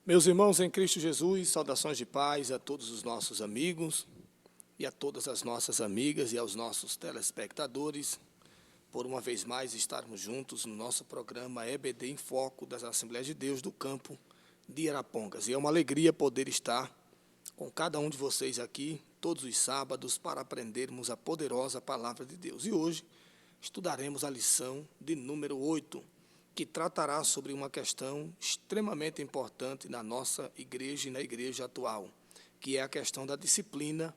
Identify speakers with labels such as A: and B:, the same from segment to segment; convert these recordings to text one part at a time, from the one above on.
A: Meus irmãos em Cristo Jesus, saudações de paz a todos os nossos amigos e a todas as nossas amigas e aos nossos telespectadores, por uma vez mais estarmos juntos no nosso programa EBD em Foco das Assembleias de Deus do campo de Arapongas. E é uma alegria poder estar com cada um de vocês aqui, todos os sábados, para aprendermos a poderosa palavra de Deus. E hoje estudaremos a lição de número 8, que tratará sobre uma questão extremamente importante na nossa igreja e na igreja atual, que é a questão da disciplina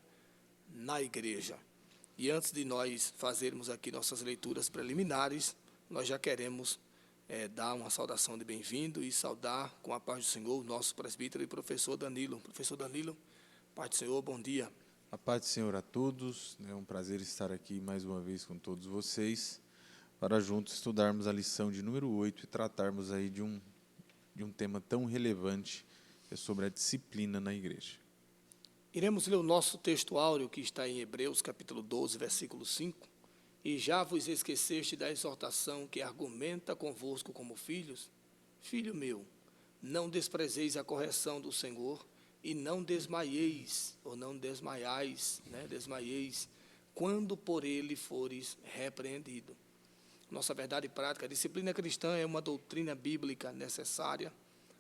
A: na igreja. E antes de nós fazermos aqui nossas leituras preliminares, nós já queremos dar uma saudação de bem-vindo e saudar com a paz do Senhor o nosso presbítero e professor Danilo. Professor Danilo, paz do Senhor, bom dia.
B: A paz do Senhor a todos, é um prazer estar aqui mais uma vez com todos vocês, para juntos estudarmos a lição de número 8 e tratarmos aí de um tema tão relevante, que é sobre a disciplina na igreja.
A: Iremos ler o nosso texto áureo, que está em Hebreus, capítulo 12, versículo 5. E já vos esqueceste da exortação que argumenta convosco como filhos? Filho meu, não desprezeis a correção do Senhor, e não desmaieis, ou não desmaiais, desmaieis, quando por ele fores repreendido. Nossa verdade prática, a disciplina cristã é uma doutrina bíblica necessária,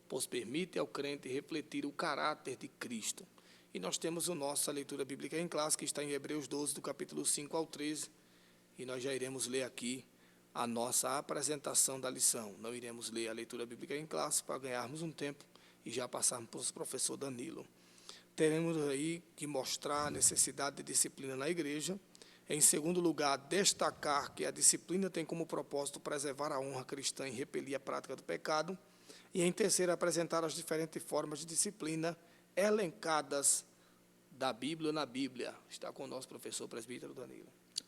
A: pois permite ao crente refletir o caráter de Cristo. E nós temos a nossa leitura bíblica em classe, que está em Hebreus 12, do capítulo 5 ao 13, e nós já iremos ler aqui a nossa apresentação da lição. Não iremos ler a leitura bíblica em classe para ganharmos um tempo e já passarmos para o professor Danilo. Teremos aí que mostrar a necessidade de disciplina na igreja. Em segundo lugar, destacar que a disciplina tem como propósito preservar a honra cristã e repelir a prática do pecado. E em terceiro, apresentar as diferentes formas de disciplina elencadas da Bíblia na Bíblia. Está com o nosso professor presbítero Danilo.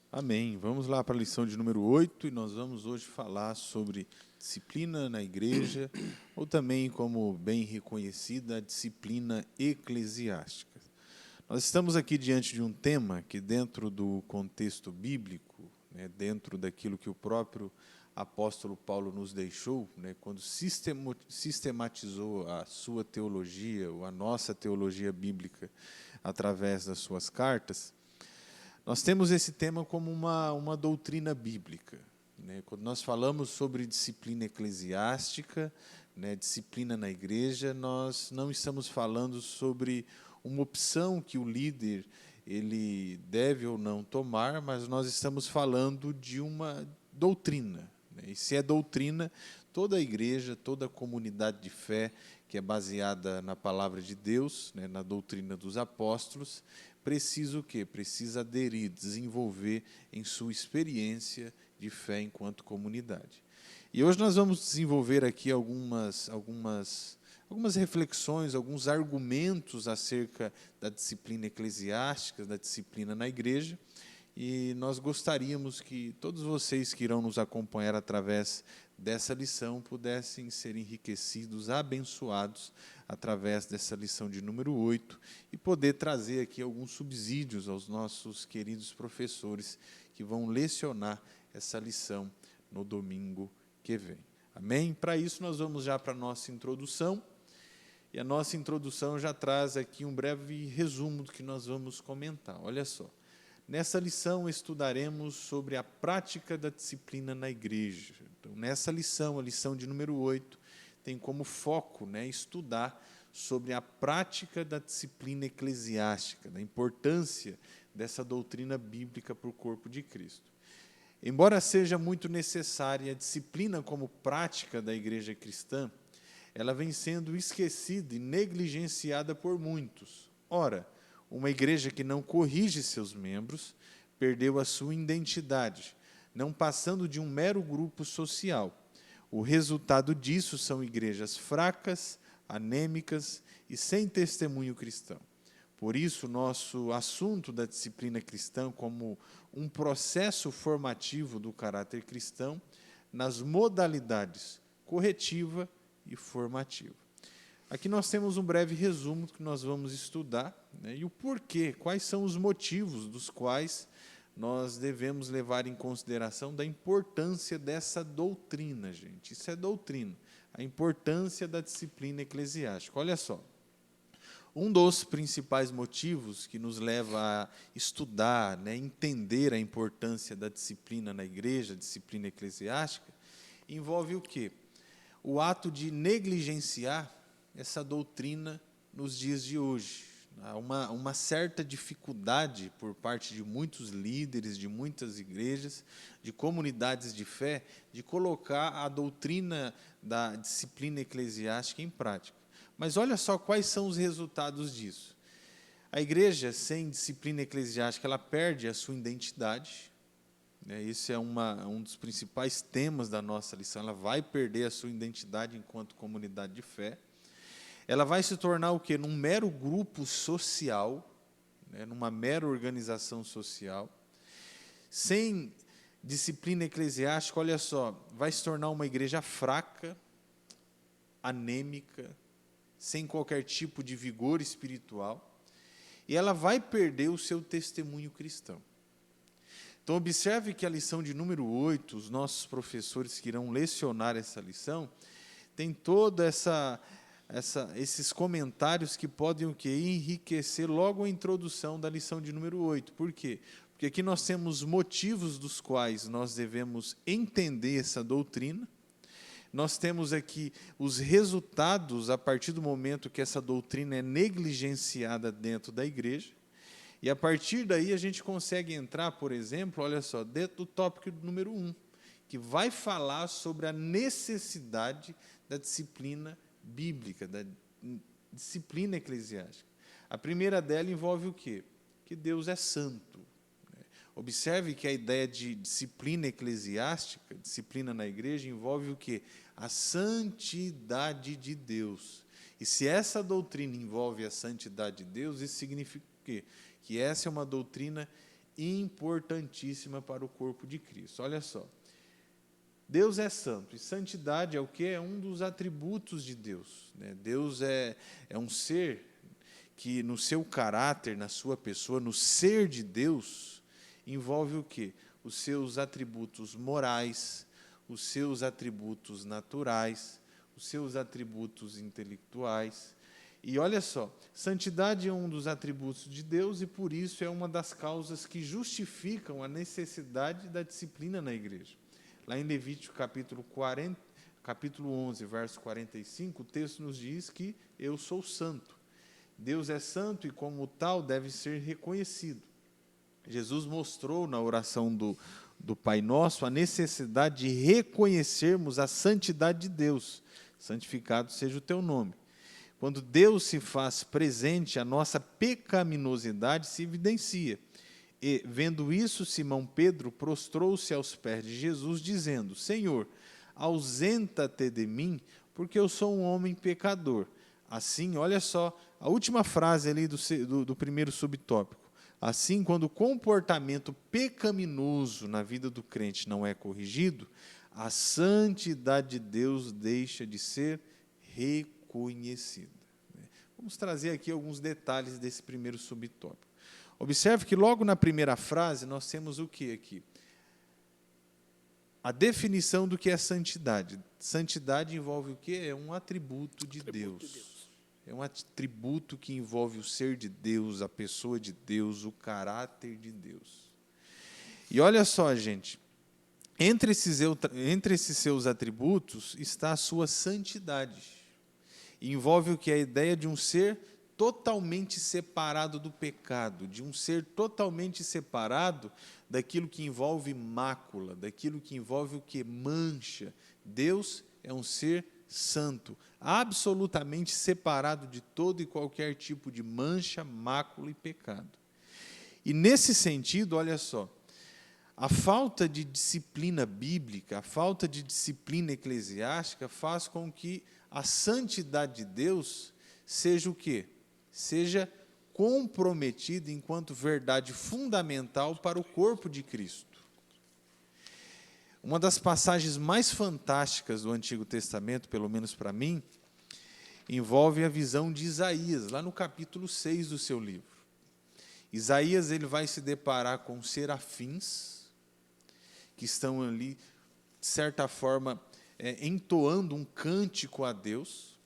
B: Amém. Vamos lá para a lição de número 8, e nós vamos hoje falar sobre disciplina na igreja, ou também, como bem reconhecida, a disciplina eclesiástica. Nós estamos aqui diante de um tema que, dentro do contexto bíblico, dentro daquilo que o próprio apóstolo Paulo nos deixou, quando sistematizou a sua teologia, ou a nossa teologia bíblica, através das suas cartas, nós temos esse tema como uma doutrina bíblica. Quando nós falamos sobre disciplina eclesiástica, disciplina na igreja, nós não estamos falando sobre uma opção que o líder ele deve ou não tomar, mas nós estamos falando de uma doutrina. E se é doutrina, toda a igreja, toda a comunidade de fé, que é baseada na palavra de Deus, na doutrina dos apóstolos, precisa o quê? Precisa aderir, desenvolver em sua experiência de fé enquanto comunidade. E hoje nós vamos desenvolver aqui algumas reflexões, alguns argumentos acerca da disciplina eclesiástica, da disciplina na igreja, e nós gostaríamos que todos vocês que irão nos acompanhar através dessa lição pudessem ser enriquecidos, abençoados através dessa lição de número 8 e poder trazer aqui alguns subsídios aos nossos queridos professores que vão lecionar essa lição no domingo que vem. Amém? Para isso nós vamos já para a nossa introdução. E a nossa introdução já traz aqui um breve resumo do que nós vamos comentar. Olha só, nessa lição estudaremos sobre a prática da disciplina na igreja. Então, nessa lição, a lição de número 8, tem como foco estudar sobre a prática da disciplina eclesiástica, da importância dessa doutrina bíblica para o corpo de Cristo. Embora seja muito necessária a disciplina como prática da igreja cristã, ela vem sendo esquecida e negligenciada por muitos. Ora, uma igreja que não corrige seus membros perdeu a sua identidade, não passando de um mero grupo social. O resultado disso são igrejas fracas, anêmicas e sem testemunho cristão. Por isso, nosso assunto da disciplina cristã como um processo formativo do caráter cristão nas modalidades corretiva e formativa. Aqui nós temos um breve resumo que nós vamos estudar, e o porquê, quais são os motivos dos quais nós devemos levar em consideração da importância dessa doutrina, gente. Isso é doutrina. a importância da disciplina eclesiástica. Olha só, um dos principais motivos que nos leva a estudar, entender a importância da disciplina na igreja, disciplina eclesiástica, envolve o quê? O ato de negligenciar essa doutrina nos dias de hoje. Há uma certa dificuldade por parte de muitos líderes, de muitas igrejas, de comunidades de fé, de colocar a doutrina da disciplina eclesiástica em prática. Mas olha só quais são os resultados disso. A igreja sem disciplina eclesiástica, ela perde a sua identidade. Esse é um dos principais temas da nossa lição. Ela vai perder a sua identidade enquanto comunidade de fé. Ela vai se tornar o quê? Num mero grupo social, numa mera organização social. Sem disciplina eclesiástica, olha só, vai se tornar uma igreja fraca, anêmica, sem qualquer tipo de vigor espiritual, e ela vai perder o seu testemunho cristão. Então, observe que a lição de número 8, os nossos professores que irão lecionar essa lição, tem toda esses comentários que podem o quê? Enriquecer logo a introdução da lição de número 8. Por quê? Porque aqui nós temos motivos dos quais nós devemos entender essa doutrina. Nós temos aqui os resultados a partir do momento que essa doutrina é negligenciada dentro da igreja. E a partir daí a gente consegue entrar, por exemplo, olha só, dentro do tópico número 1, que vai falar sobre a necessidade da disciplina bíblica, da disciplina eclesiástica. A primeira dela envolve o quê? Que Deus é santo. Observe que a ideia de disciplina eclesiástica, disciplina na igreja, envolve o quê? A santidade de Deus. E se essa doutrina envolve a santidade de Deus, isso significa o quê? Que essa é uma doutrina importantíssima para o corpo de Cristo. Olha só, Deus é santo, e santidade é o quê? É um dos atributos de Deus. Deus é um ser que, no seu caráter, na sua pessoa, no ser de Deus, envolve o quê? Os seus atributos morais, os seus atributos naturais, os seus atributos intelectuais. E olha só, santidade é um dos atributos de Deus e, por isso, é uma das causas que justificam a necessidade da disciplina na igreja. Lá em Levítico capítulo 11, verso 45, o texto nos diz que eu sou santo. Deus é santo e, como tal, deve ser reconhecido. Jesus mostrou na oração do Pai Nosso a necessidade de reconhecermos a santidade de Deus. Santificado seja o teu nome. Quando Deus se faz presente, a nossa pecaminosidade se evidencia. E, vendo isso, Simão Pedro prostrou-se aos pés de Jesus, dizendo: Senhor, ausenta-te de mim, porque eu sou um homem pecador. Assim, olha só, a última frase ali do primeiro subtópico. Assim, quando o comportamento pecaminoso na vida do crente não é corrigido, a santidade de Deus deixa de ser reconhecida. Vamos trazer aqui alguns detalhes desse primeiro subtópico. Observe que logo na primeira frase nós temos o que aqui? A definição do que é santidade. Santidade envolve o quê? É um atributo de Deus. É um atributo que envolve o ser de Deus, a pessoa de Deus, o caráter de Deus. E olha só, gente, entre esses seus atributos está a sua santidade. E envolve o que? A ideia de um ser totalmente separado do pecado, de um ser totalmente separado daquilo que envolve mácula, daquilo que envolve o que? Mancha. Deus é um ser santo, absolutamente separado de todo e qualquer tipo de mancha, mácula e pecado. E nesse sentido, olha só, a falta de disciplina bíblica, a falta de disciplina eclesiástica faz com que a santidade de Deus seja o quê? Seja comprometida enquanto verdade fundamental para o corpo de Cristo. Uma das passagens mais fantásticas do Antigo Testamento, pelo menos para mim, envolve a visão de Isaías, lá no capítulo 6 do seu livro. Isaías ele vai se deparar com serafins, que estão ali, de certa forma, entoando um cântico a Deus,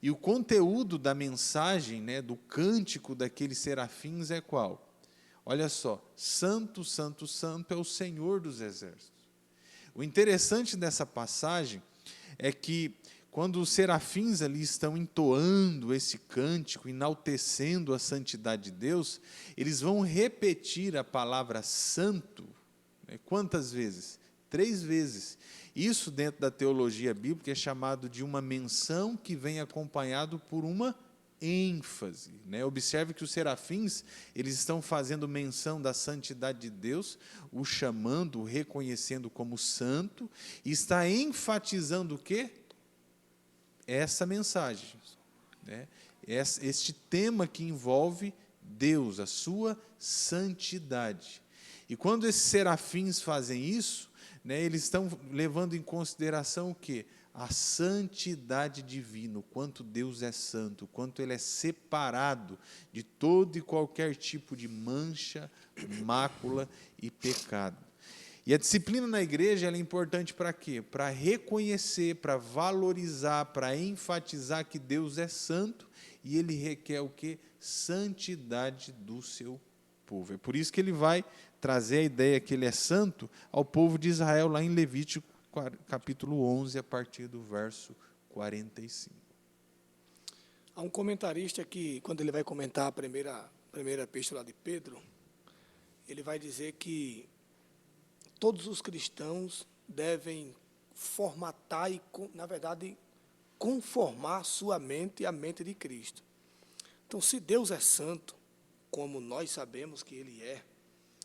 B: e o conteúdo da mensagem, né, do cântico daqueles serafins é qual? Olha só, santo, santo, santo é o Senhor dos exércitos. O interessante dessa passagem é que, quando os serafins ali estão entoando esse cântico, enaltecendo a santidade de Deus, eles vão repetir a palavra santo, né, quantas vezes? 3 vezes. Isso, dentro da teologia bíblica, é chamado de uma menção que vem acompanhado por uma ênfase, né? Observe que os serafins, eles estão fazendo menção da santidade de Deus, o chamando, o reconhecendo como santo, e está enfatizando o quê? Essa mensagem, né? Este tema que envolve Deus, a sua santidade. E quando esses serafins fazem isso, né, eles estão levando em consideração o quê? A santidade divina, o quanto Deus é santo, o quanto Ele é separado de todo e qualquer tipo de mancha, mácula e pecado. E a disciplina na igreja ela é importante para quê? Para reconhecer, para valorizar, para enfatizar que Deus é santo e Ele requer o quê? Santidade do seu povo. É por isso que Ele vai trazer a ideia que Ele é santo ao povo de Israel, lá em Levítico, capítulo 11, a partir do verso 45.
A: Há um comentarista que, quando ele vai comentar a primeira epístola de Pedro, ele vai dizer que todos os cristãos devem formatar e, na verdade, conformar sua mente e a mente de Cristo. Então, se Deus é santo, como nós sabemos que Ele é,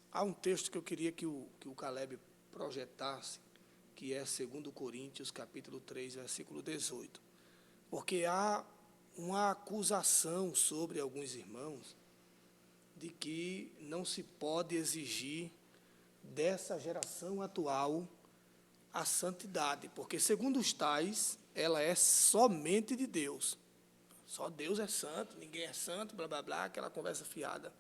A: há um texto que eu queria que o Caleb projetasse, que é 2 Coríntios, capítulo 3, versículo 18. Porque há uma acusação sobre alguns irmãos de que não se pode exigir dessa geração atual a santidade, porque, segundo os tais, ela é somente de Deus. Só Deus é santo, ninguém é santo, blá, blá, blá, aquela conversa fiada.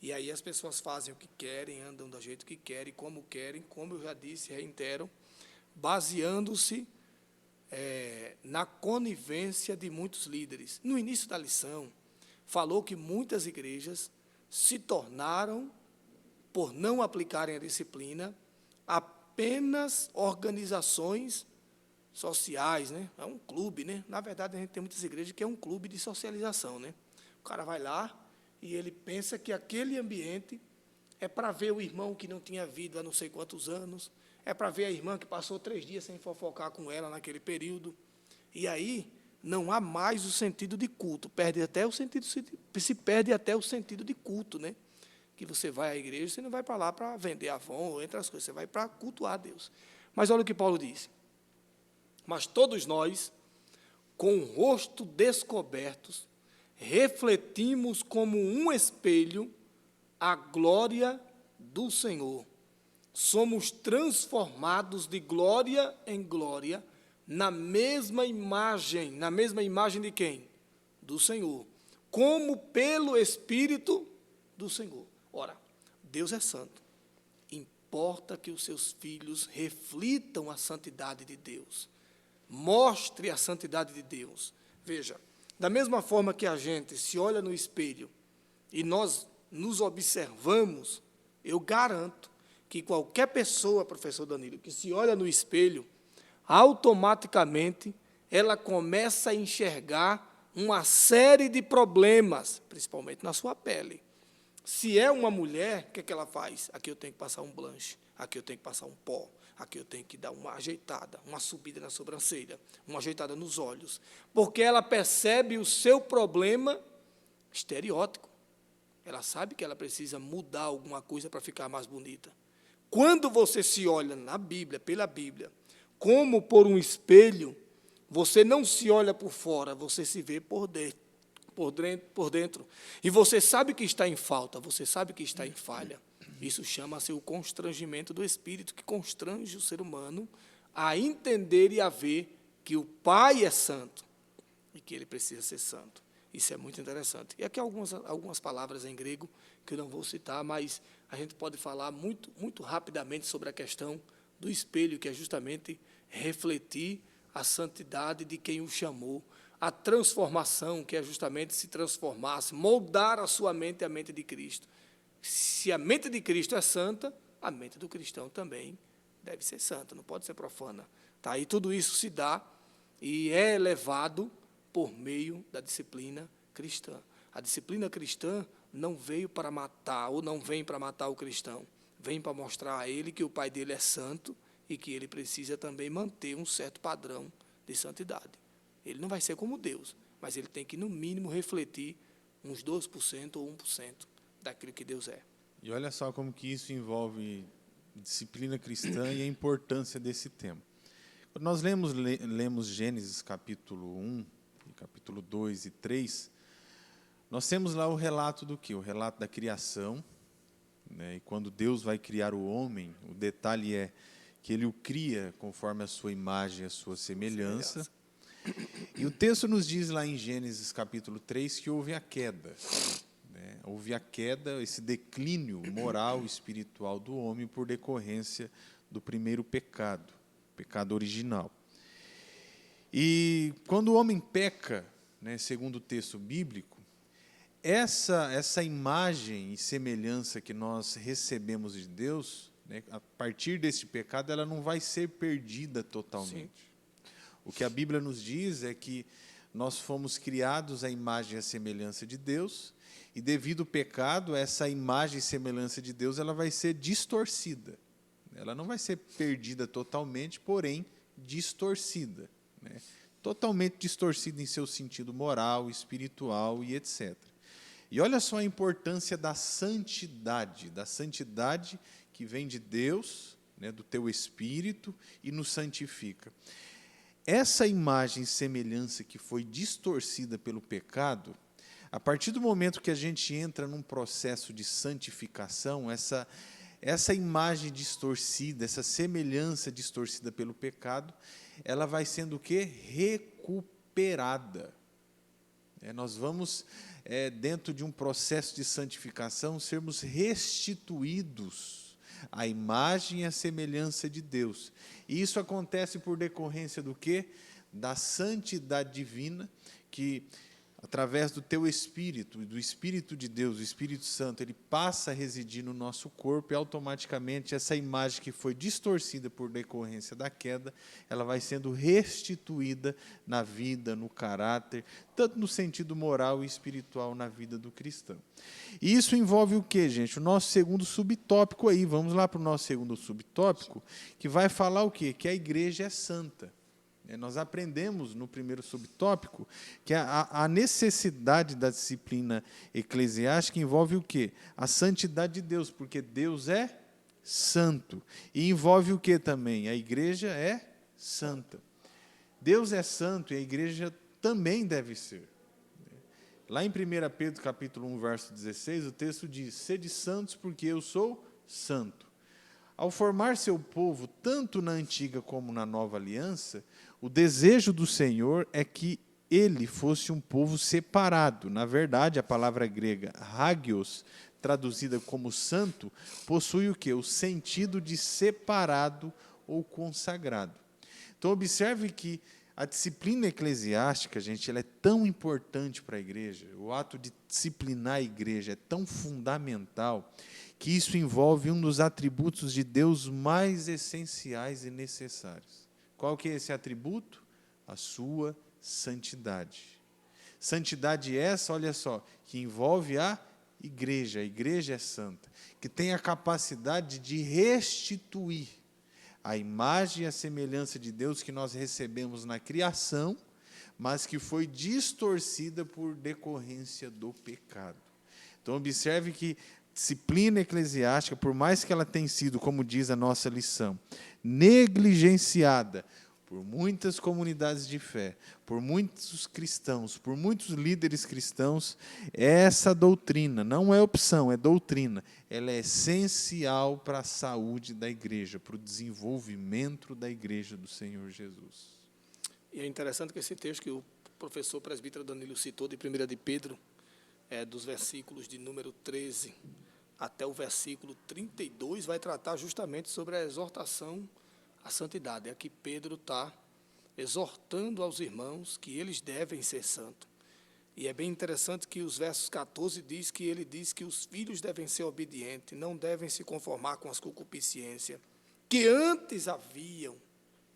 A: E aí as pessoas fazem o que querem, andam do jeito que querem, como eu já disse, reitero, baseando-se na conivência de muitos líderes. No início da lição, falou que muitas igrejas se tornaram, por não aplicarem a disciplina, apenas organizações sociais, né? É um clube, né? Na verdade, a gente tem muitas igrejas que é um clube de socialização, né? O cara vai lá e ele pensa que aquele ambiente é para ver o irmão que não tinha vindo há não sei quantos anos, é para ver a irmã que passou 3 dias sem fofocar com ela naquele período. E aí não há mais o sentido de culto, se perde até o sentido de culto, né? Que você vai à igreja, você não vai para lá para vender Avon, entre as coisas, você vai para cultuar a Deus. Mas olha o que Paulo disse. Mas todos nós, com o rosto descobertos, refletimos como um espelho a glória do Senhor. Somos transformados de glória em glória na mesma imagem de quem? Do Senhor, como pelo Espírito do Senhor. Ora, Deus é santo. Importa que os seus filhos reflitam a santidade de Deus. Mostre a santidade de Deus. Veja, da mesma forma que a gente se olha no espelho e nós nos observamos, eu garanto que qualquer pessoa, professor Danilo, que se olha no espelho, automaticamente ela começa a enxergar uma série de problemas, principalmente na sua pele. Se é uma mulher, o que é que ela faz? Aqui eu tenho que passar um blanche, aqui eu tenho que passar um pó, aqui eu tenho que dar uma ajeitada, uma subida na sobrancelha, uma ajeitada nos olhos, porque ela percebe o seu problema estereótipo. Ela sabe que ela precisa mudar alguma coisa para ficar mais bonita. Quando você se olha na Bíblia, pela Bíblia, como por um espelho, você não se olha por fora, você se vê por dentro. E você sabe que está em falta, você sabe que está em falha. Isso chama-se o constrangimento do Espírito, que constrange o ser humano a entender e a ver que o Pai é santo e que ele precisa ser santo. Isso é muito interessante. E aqui algumas palavras em grego que eu não vou citar, mas a gente pode falar muito rapidamente sobre a questão do espelho, que é justamente refletir a santidade de quem o chamou, a transformação, que é justamente se transformar, se moldar a sua mente à mente de Cristo. Se a mente de Cristo é santa, a mente do cristão também deve ser santa, não pode ser profana. Tá? E tudo isso se dá e é levado por meio da disciplina cristã. A disciplina cristã não veio para matar, ou não vem para matar o cristão, vem para mostrar a ele que o pai dele é santo e que ele precisa também manter um certo padrão de santidade. Ele não vai ser como Deus, mas ele tem que, no mínimo, refletir uns 2% ou 1% daquilo que Deus é.
B: E olha só como que isso envolve disciplina cristã e a importância desse tema. Quando nós lemos Gênesis capítulo 1, capítulo 2 e 3, nós temos lá o relato do quê? O relato da criação, né? E quando Deus vai criar o homem, o detalhe é que ele o cria conforme a sua imagem e a sua semelhança. E o texto nos diz lá em Gênesis capítulo 3 que houve a queda. Né? Houve a queda, esse declínio moral e espiritual do homem por decorrência do primeiro pecado, pecado original. E quando o homem peca, né, segundo o texto bíblico, essa imagem e semelhança que nós recebemos de Deus, né, a partir desse pecado, ela não vai ser perdida totalmente. Sim. O que a Bíblia nos diz é que nós fomos criados à imagem e à semelhança de Deus, e devido ao pecado, essa imagem e semelhança de Deus ela vai ser distorcida. Ela não vai ser perdida totalmente, porém distorcida. Né? Totalmente distorcida em seu sentido moral, espiritual e etc. E olha só a importância da santidade que vem de Deus, né, do teu espírito, e nos santifica. Essa imagem e semelhança que foi distorcida pelo pecado, a partir do momento que a gente entra num processo de santificação, essa imagem distorcida, essa semelhança distorcida pelo pecado, ela vai sendo o quê? Recuperada. Nós vamos, dentro de um processo de santificação, sermos restituídos à imagem e à semelhança de Deus. E isso acontece por decorrência do quê? Da santidade divina, que através do teu Espírito, do Espírito de Deus, o Espírito Santo, ele passa a residir no nosso corpo e automaticamente essa imagem que foi distorcida por decorrência da queda, ela vai sendo restituída na vida, no caráter, tanto no sentido moral e espiritual na vida do cristão. E isso envolve o quê, gente? O nosso segundo subtópico aí, vamos lá para o nosso segundo subtópico, que vai falar o quê? Que a igreja é santa. Nós aprendemos no primeiro subtópico que a necessidade da disciplina eclesiástica envolve o quê? A santidade de Deus, porque Deus é santo. E envolve o quê também? A igreja é santa. Deus é santo e a igreja também deve ser. Lá em 1 Pedro capítulo 1, verso 16, o texto diz: sede santos porque eu sou santo. Ao formar seu povo, tanto na antiga como na nova aliança, o desejo do Senhor é que ele fosse um povo separado. Na verdade, a palavra grega hagios, traduzida como santo, possui o quê? O sentido de separado ou consagrado. Então, observe que a disciplina eclesiástica, gente, ela é tão importante para a igreja, o ato de disciplinar a igreja é tão fundamental, que isso envolve um dos atributos de Deus mais essenciais e necessários. Qual que é esse atributo? A sua santidade. Santidade essa, olha só, que envolve a igreja é santa, que tem a capacidade de restituir a imagem e a semelhança de Deus que nós recebemos na criação, mas que foi distorcida por decorrência do pecado. Então, observe que disciplina eclesiástica, por mais que ela tenha sido, como diz a nossa lição, negligenciada por muitas comunidades de fé, por muitos cristãos, por muitos líderes cristãos, essa doutrina não é opção, é doutrina. Ela é essencial para a saúde da igreja, para o desenvolvimento da igreja do Senhor Jesus.
A: E é interessante que esse texto que o professor presbítero Danilo citou, de 1 de Pedro, dos versículos de número 13 até o versículo 32, vai tratar justamente sobre a exortação à santidade. Aqui Pedro está exortando aos irmãos que eles devem ser santos. E é bem interessante que os versos 14 ele diz que os filhos devem ser obedientes, não devem se conformar com as concupiscências que antes haviam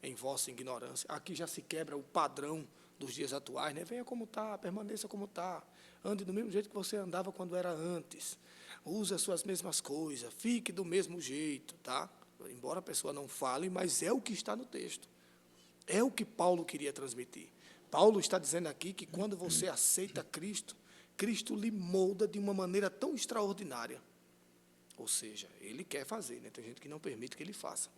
A: em vossa ignorância. Aqui já se quebra o padrão dos dias atuais, né? Venha como está, permaneça como está, ande do mesmo jeito que você andava quando era antes, use as suas mesmas coisas, fique do mesmo jeito, tá? Embora a pessoa não fale, mas é o que está no texto, é o que Paulo queria transmitir. Paulo está dizendo aqui que quando você aceita Cristo, Cristo lhe molda de uma maneira tão extraordinária. Ou seja, ele quer fazer, né? Tem gente que não permite que ele faça.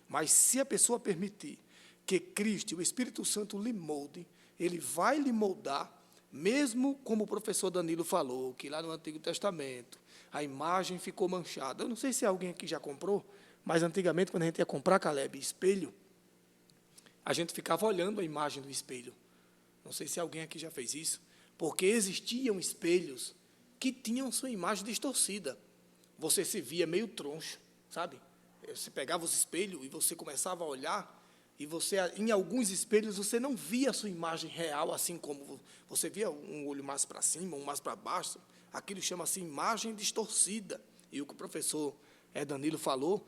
A: Mas se a pessoa permitir que Cristo e o Espírito Santo lhe molde, ele vai lhe moldar, mesmo como o professor Danilo falou, que lá no Antigo Testamento a imagem ficou manchada. Eu não sei se alguém aqui já comprou, mas antigamente, quando a gente ia comprar, Caleb, espelho, a gente ficava olhando a imagem do espelho. Não sei se alguém aqui já fez isso, porque existiam espelhos que tinham sua imagem distorcida. Você se via meio troncho, sabe? Você pegava os espelhos e você começava a olhar, e você, em alguns espelhos, você não via a sua imagem real, assim como você via um olho mais para cima, um mais para baixo. Aquilo chama-se imagem distorcida. E o que o professor Danilo falou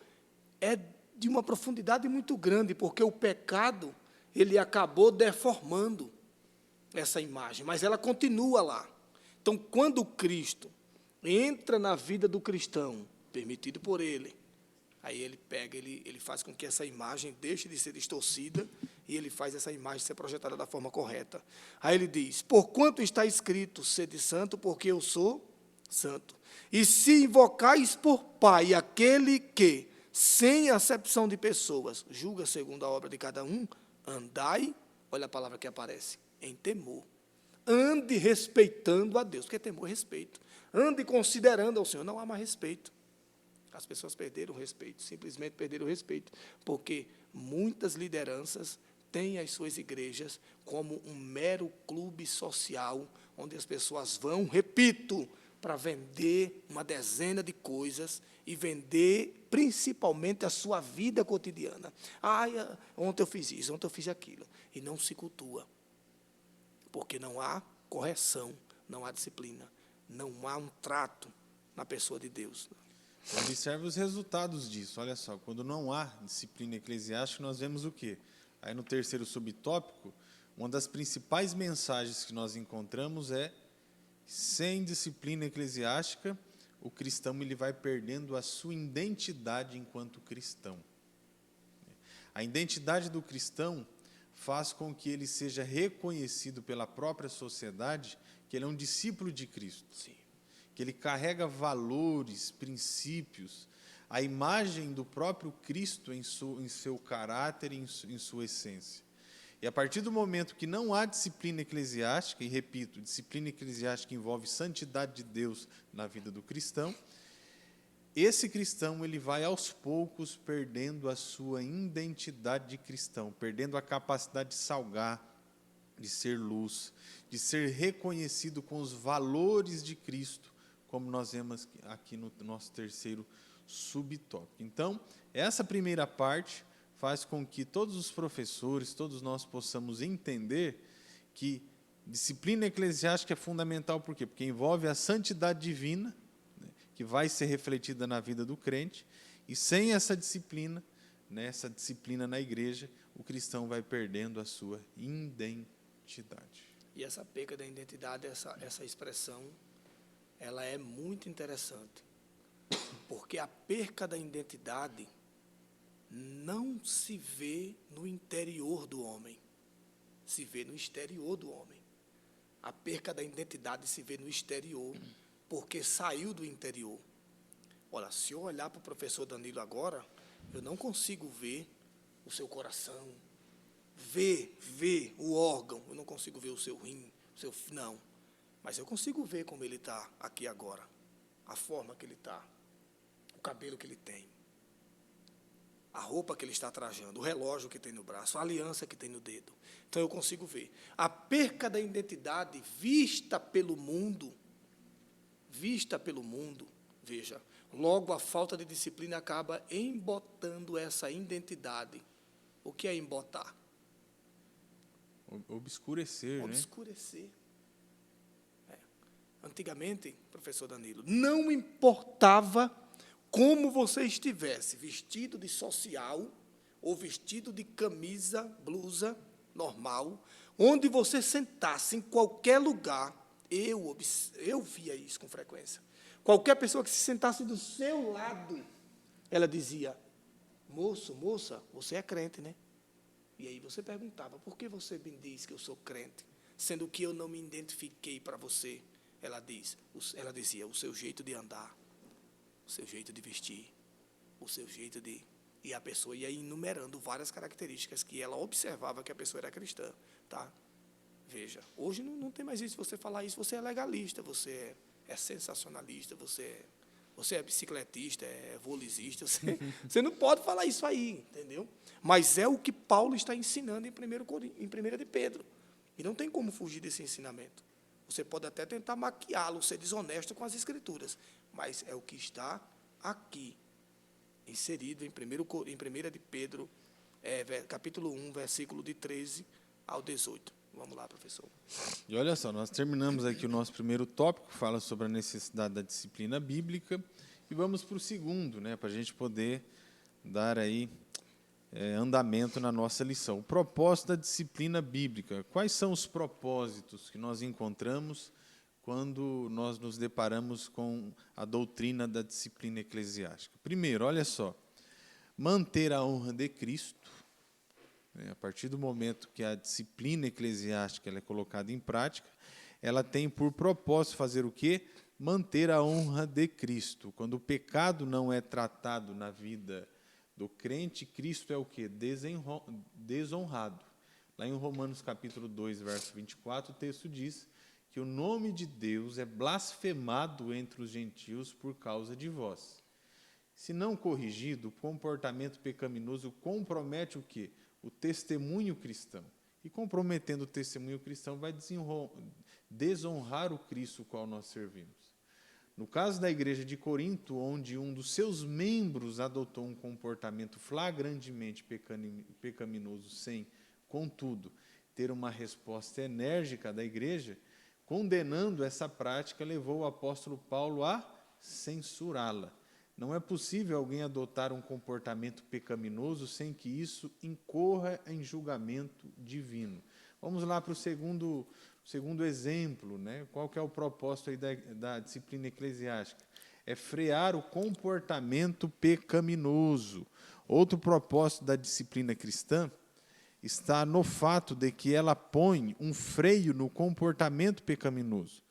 A: é de uma profundidade muito grande, porque o pecado ele acabou deformando essa imagem, mas ela continua lá. Então, quando Cristo entra na vida do cristão, permitido por ele, aí ele pega, ele faz com que essa imagem deixe de ser distorcida e ele faz essa imagem ser projetada da forma correta. Aí ele diz: porquanto está escrito, sede santo, porque eu sou santo. E se invocais por Pai aquele que, sem acepção de pessoas, julga segundo a obra de cada um, andai, olha a palavra que aparece, em temor. Ande respeitando a Deus, porque temor é respeito. Ande considerando ao Senhor, não há mais respeito. As pessoas perderam o respeito, simplesmente perderam o respeito, porque muitas lideranças têm as suas igrejas como um mero clube social, onde as pessoas vão, repito, para vender uma dezena de coisas e vender principalmente a sua vida cotidiana. Ontem eu fiz isso, ontem eu fiz aquilo, e não se cultua. Porque não há correção, não há disciplina, não há um trato na pessoa de Deus.
B: Observe os resultados disso. Olha só, quando não há disciplina eclesiástica, nós vemos o quê? Aí no terceiro subtópico, uma das principais mensagens que nós encontramos é: sem disciplina eclesiástica, o cristão ele vai perdendo a sua identidade enquanto cristão. A identidade do cristão faz com que ele seja reconhecido pela própria sociedade que ele é um discípulo de Cristo.
A: Sim.
B: Que ele carrega valores, princípios, a imagem do próprio Cristo em seu caráter e em sua essência. E a partir do momento que não há disciplina eclesiástica, e repito, disciplina eclesiástica envolve santidade de Deus na vida do cristão, esse cristão ele vai aos poucos perdendo a sua identidade de cristão, perdendo a capacidade de salgar, de ser luz, de ser reconhecido com os valores de Cristo, como nós vemos aqui no nosso terceiro subtópico. Então, essa primeira parte faz com que todos os professores, todos nós possamos entender que disciplina eclesiástica é fundamental, por quê? Porque envolve a santidade divina, que vai ser refletida na vida do crente, e sem essa disciplina, essa disciplina na igreja, o cristão vai perdendo a sua identidade.
A: E essa perca da identidade, essa expressão, ela é muito interessante, porque a perca da identidade não se vê no interior do homem, se vê no exterior do homem. A perca da identidade se vê no exterior, porque saiu do interior. Olha, se eu olhar para o professor Danilo agora, eu não consigo ver o seu coração, ver o órgão, eu não consigo ver o seu rim, não. Mas eu consigo ver como ele está aqui agora, a forma que ele está, o cabelo que ele tem, a roupa que ele está trajando, o relógio que tem no braço, a aliança que tem no dedo. Então eu consigo ver. A perca da identidade vista pelo mundo, veja, logo a falta de disciplina acaba embotando essa identidade. O que é embotar?
B: Obscurecer, né?
A: Obscurecer. Antigamente, professor Danilo, não importava como você estivesse, vestido de social ou vestido de camisa, blusa normal, onde você sentasse em qualquer lugar, eu via isso com frequência. Qualquer pessoa que se sentasse do seu lado, ela dizia: moço, moça, você é crente, né? E aí você perguntava: por que você me diz que eu sou crente, sendo que eu não me identifiquei para você? Ela dizia: o seu jeito de andar, o seu jeito de vestir, o seu jeito de... E a pessoa ia enumerando várias características que ela observava que a pessoa era cristã, tá? Veja, hoje não tem mais isso. Você falar isso, você é legalista, você é sensacionalista, você é bicicletista, é volizista, você não pode falar isso aí, entendeu? Mas é o que Paulo está ensinando em 1 de Pedro. E não tem como fugir desse ensinamento. Você pode até tentar maquiá-lo, ser desonesto com as Escrituras, mas é o que está aqui, inserido em 1 de Pedro, capítulo 1, versículo de 13 ao 18. Vamos lá, professor.
B: E olha só, nós terminamos aqui o nosso primeiro tópico, que fala sobre a necessidade da disciplina bíblica, e vamos para o segundo, né, para a gente poder dar aí andamento na nossa lição. O propósito da disciplina bíblica. Quais são os propósitos que nós encontramos quando nós nos deparamos com a doutrina da disciplina eclesiástica? Primeiro, olha só, manter a honra de Cristo. A partir do momento que a disciplina eclesiástica ela é colocada em prática, ela tem por propósito fazer o quê? Manter a honra de Cristo. Quando o pecado não é tratado na vida do crente, Cristo é o quê? Desonrado. Lá em Romanos capítulo 2, verso 24, o texto diz que o nome de Deus é blasfemado entre os gentios por causa de vós. Se não corrigido, o comportamento pecaminoso compromete o quê? O testemunho cristão. E comprometendo o testemunho cristão, vai desonrar o Cristo ao qual nós servimos. No caso da igreja de Corinto, onde um dos seus membros adotou um comportamento flagrantemente pecaminoso, sem, contudo, ter uma resposta enérgica da igreja, condenando essa prática, levou o apóstolo Paulo a censurá-la. Não é possível alguém adotar um comportamento pecaminoso sem que isso incorra em julgamento divino. Vamos lá para o segundo exemplo, né? Qual que é o propósito aí da disciplina eclesiástica? É frear o comportamento pecaminoso. Outro propósito da disciplina cristã está no fato de que ela põe um freio no comportamento pecaminoso.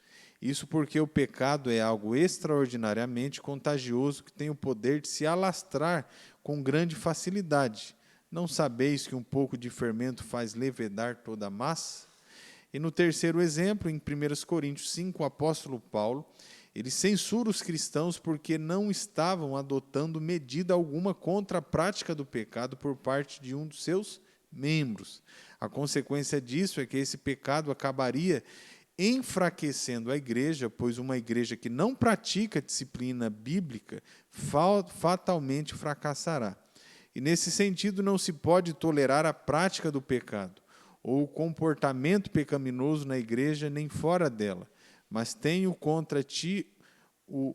B: Isso porque o pecado é algo extraordinariamente contagioso que tem o poder de se alastrar com grande facilidade. Não sabeis que um pouco de fermento faz levedar toda a massa? E no terceiro exemplo, em 1 Coríntios 5, o apóstolo Paulo, ele censura os cristãos porque não estavam adotando medida alguma contra a prática do pecado por parte de um dos seus membros. A consequência disso é que esse pecado acabaria enfraquecendo a igreja, pois uma igreja que não pratica disciplina bíblica fatalmente fracassará. E nesse sentido não se pode tolerar a prática do pecado ou o comportamento pecaminoso na igreja nem fora dela, mas tenho contra ti o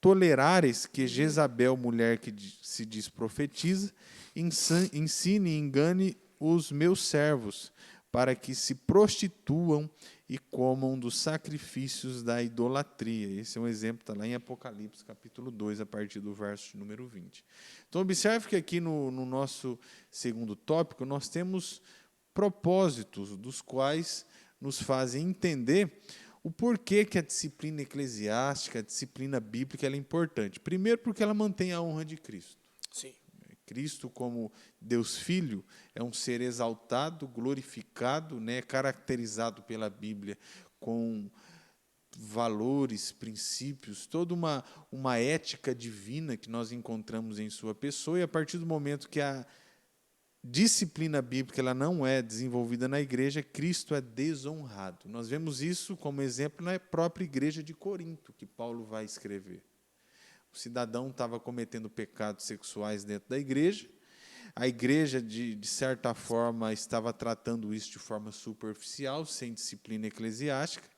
B: tolerares que Jezabel, mulher que se diz profetiza, ensine e engane os meus servos, para que se prostituam e comam dos sacrifícios da idolatria. Esse é um exemplo, está lá em Apocalipse, capítulo 2, a partir do verso número 20. Então, observe que aqui no nosso segundo tópico, nós temos propósitos, dos quais nos fazem entender o porquê que a disciplina eclesiástica, a disciplina bíblica, ela é importante. Primeiro, porque ela mantém a honra de Cristo.
A: Sim.
B: Cristo, como Deus Filho, é um ser exaltado, glorificado, né, caracterizado pela Bíblia com valores, princípios, toda uma ética divina que nós encontramos em sua pessoa, e a partir do momento que a disciplina bíblica ela não é desenvolvida na igreja, Cristo é desonrado. Nós vemos isso como exemplo na própria igreja de Corinto, que Paulo vai escrever. O cidadão estava cometendo pecados sexuais dentro da igreja, A igreja, de certa forma, estava tratando isso de forma superficial, sem disciplina eclesiástica,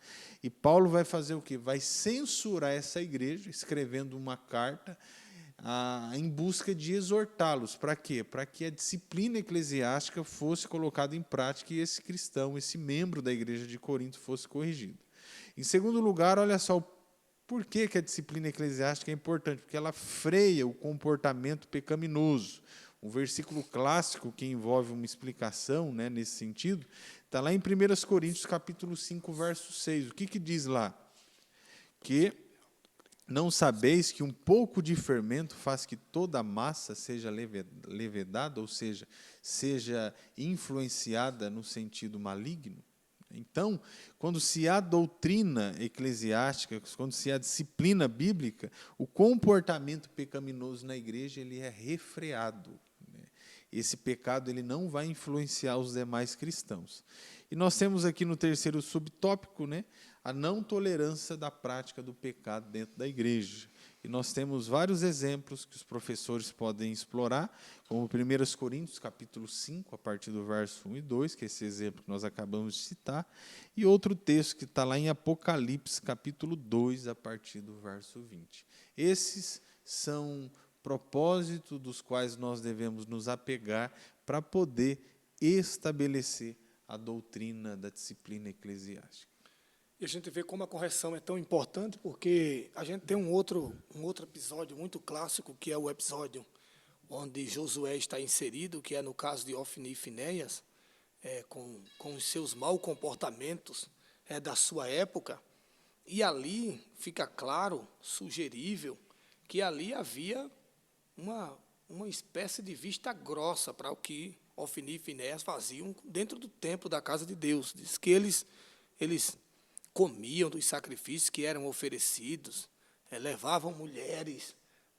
B: e Paulo vai fazer o quê? Vai censurar essa igreja, escrevendo uma carta em busca de exortá-los. Para quê? Para que a disciplina eclesiástica fosse colocada em prática e esse cristão, esse membro da igreja de Corinto, fosse corrigido. Em segundo lugar, olha só por que a disciplina eclesiástica é importante, porque ela freia o comportamento pecaminoso. Um versículo clássico que envolve uma explicação, né, nesse sentido, está lá em 1 Coríntios, capítulo 5, verso 6. O que diz lá? Que não sabeis que um pouco de fermento faz que toda a massa seja levedada, ou seja influenciada no sentido maligno? Então, quando se há doutrina eclesiástica, quando se há disciplina bíblica, o comportamento pecaminoso na igreja ele é refreado. Esse pecado ele não vai influenciar os demais cristãos. E nós temos aqui no terceiro subtópico, né, a não tolerância da prática do pecado dentro da igreja. E nós temos vários exemplos que os professores podem explorar, como 1 Coríntios, capítulo 5, a partir do verso 1 e 2, que é esse exemplo que nós acabamos de citar, e outro texto que está lá em Apocalipse, capítulo 2, a partir do verso 20. Esses são propósitos dos quais nós devemos nos apegar para poder estabelecer a doutrina da disciplina eclesiástica.
A: E a gente vê como a correção é tão importante, porque a gente tem um outro episódio muito clássico, que é o episódio onde Josué está inserido, que é no caso de Ofni e Finéias, com os seus maus comportamentos da sua época. E ali fica claro, sugerível, que ali havia uma espécie de vista grossa para o que Ofni e Finéias faziam dentro do templo da casa de Deus. Diz que eles comiam dos sacrifícios que eram oferecidos, levavam mulheres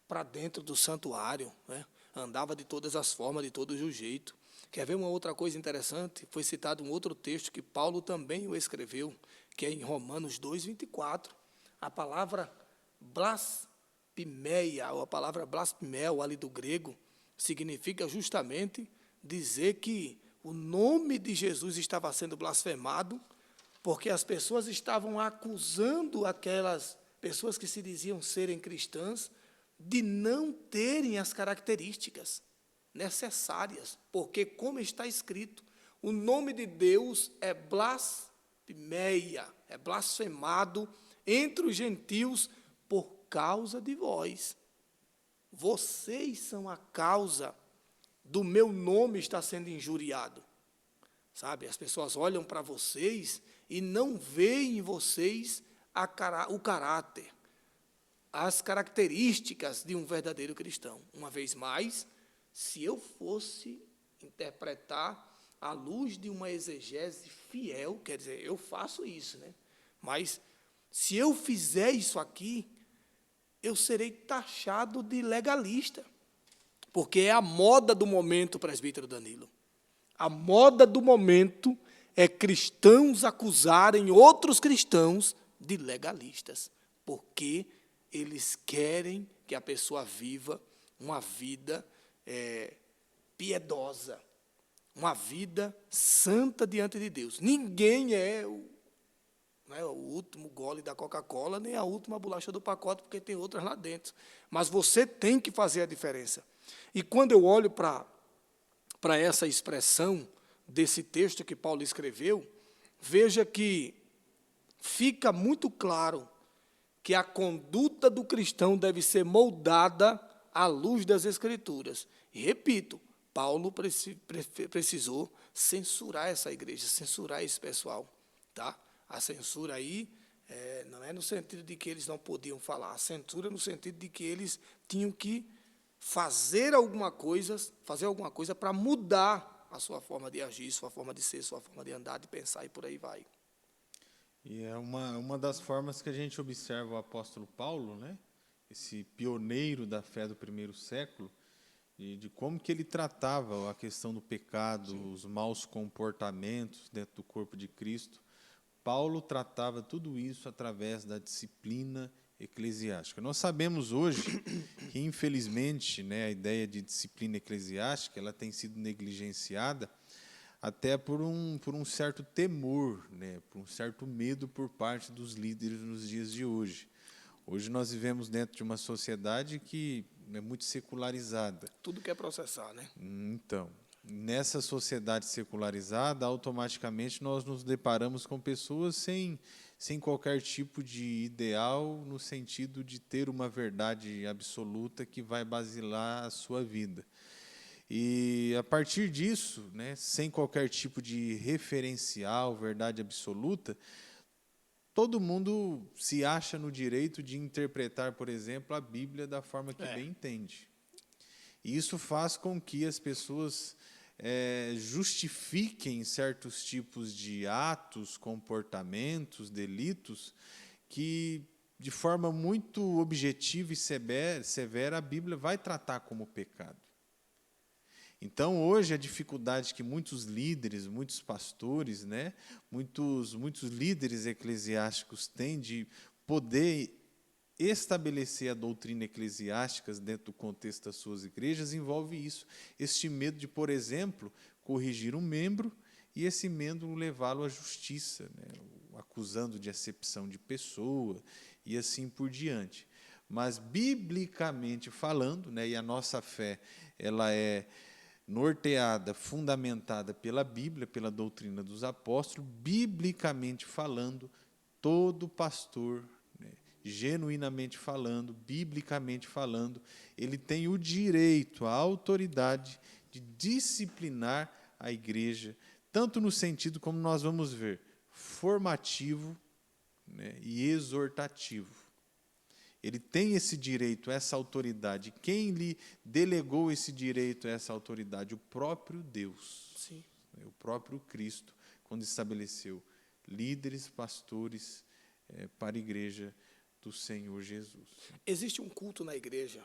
A: para dentro do santuário, né? Andava de todas as formas, de todo o jeito. Quer ver uma outra coisa interessante? Foi citado um outro texto que Paulo também o escreveu, que é em Romanos 2:24. A palavra blasfemeia, ou a palavra blasfemel ali do grego, significa justamente dizer que o nome de Jesus estava sendo blasfemado, porque as pessoas estavam acusando aquelas pessoas que se diziam serem cristãs de não terem as características necessárias, porque, como está escrito, o nome de Deus é blasfemeia, é blasfemado entre os gentios por causa de vós. Vocês são a causa do meu nome estar sendo injuriado. Sabe, as pessoas olham para vocês e não veem em vocês o caráter, as características de um verdadeiro cristão. Uma vez mais, se eu fosse interpretar à luz de uma exegese fiel, quer dizer, eu faço isso, né? Mas se eu fizer isso aqui, eu serei taxado de legalista, porque é a moda do momento, presbítero Danilo. A moda do momento é cristãos acusarem outros cristãos de legalistas, porque eles querem que a pessoa viva uma vida piedosa, uma vida santa diante de Deus. Ninguém é o último gole da Coca-Cola, nem a última bolacha do pacote, porque tem outras lá dentro. Mas você tem que fazer a diferença. E quando eu olho para essa expressão desse texto que Paulo escreveu, veja que fica muito claro que a conduta do cristão deve ser moldada à luz das Escrituras. E, repito, Paulo precisou censurar essa igreja, censurar esse pessoal. Tá? A censura aí não é no sentido de que eles não podiam falar, a censura no sentido de que eles tinham que fazer alguma coisa para mudar a sua forma de agir, sua forma de ser, sua forma de andar, de pensar e por aí vai.
B: E é uma das formas que a gente observa o apóstolo Paulo, né? Esse pioneiro da fé do primeiro século, e de como que ele tratava a questão do pecado, sim, os maus comportamentos dentro do corpo de Cristo. Paulo tratava tudo isso através da disciplina eclesiástica. Nós sabemos hoje que, infelizmente, né, a ideia de disciplina eclesiástica ela tem sido negligenciada até por um certo temor, né, por um certo medo por parte dos líderes nos dias de hoje. Hoje nós vivemos dentro de uma sociedade que é muito secularizada.
A: Tudo quer processar, né?
B: Então, nessa sociedade secularizada, automaticamente nós nos deparamos com pessoas sem qualquer tipo de ideal, no sentido de ter uma verdade absoluta que vai basilar a sua vida. E, a partir disso, né, sem qualquer tipo de referencial, verdade absoluta, todo mundo se acha no direito de interpretar, por exemplo, a Bíblia da forma que bem entende. E isso faz com que as pessoas justifiquem certos tipos de atos, comportamentos, delitos, que, de forma muito objetiva e severa, a Bíblia vai tratar como pecado. Então, hoje, a dificuldade que muitos líderes, muitos pastores, né, muitos líderes eclesiásticos têm de poder estabelecer a doutrina eclesiástica dentro do contexto das suas igrejas envolve isso, este medo de, por exemplo, corrigir um membro e esse membro levá-lo à justiça, né, acusando de acepção de pessoa e assim por diante. Mas, biblicamente falando, né, e a nossa fé ela é norteada, fundamentada pela Bíblia, pela doutrina dos apóstolos, biblicamente falando, todo pastor, né, genuinamente falando, biblicamente falando, ele tem o direito, a autoridade de disciplinar a igreja, tanto no sentido, como nós vamos ver, formativo, né, e exortativo. Ele tem esse direito, essa autoridade. Quem lhe delegou esse direito, essa autoridade? O próprio Deus.
A: Sim.
B: O próprio Cristo, quando estabeleceu líderes, pastores para a igreja do Senhor Jesus.
A: Existe um culto na igreja.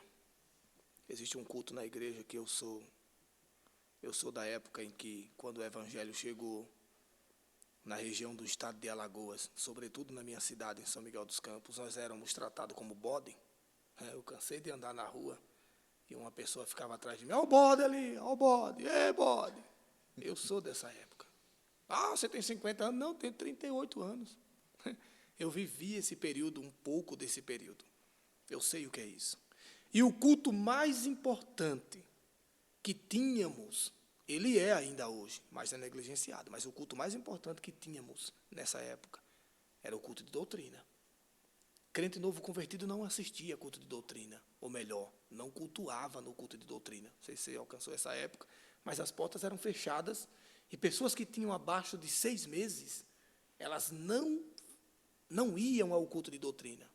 A: Que eu sou da época em que, quando o evangelho chegou na região do estado de Alagoas, sobretudo na minha cidade, em São Miguel dos Campos, nós éramos tratados como bode. Eu cansei de andar na rua e uma pessoa ficava atrás de mim: ó o bode ali, ó o bode, ei, bode. Eu sou dessa época. Ah, você tem 50 anos? Não, eu tenho 38 anos. Eu vivi esse período, um pouco desse período. Eu sei o que é isso. E o culto mais importante que tínhamos, ele é ainda hoje, mas é negligenciado, mas o culto mais importante que tínhamos nessa época era o culto de doutrina. Crente novo convertido não assistia a culto de doutrina, ou melhor, não cultuava no culto de doutrina. Não sei se você alcançou essa época, mas as portas eram fechadas e pessoas que tinham abaixo de 6 meses, elas não iam ao culto de doutrina.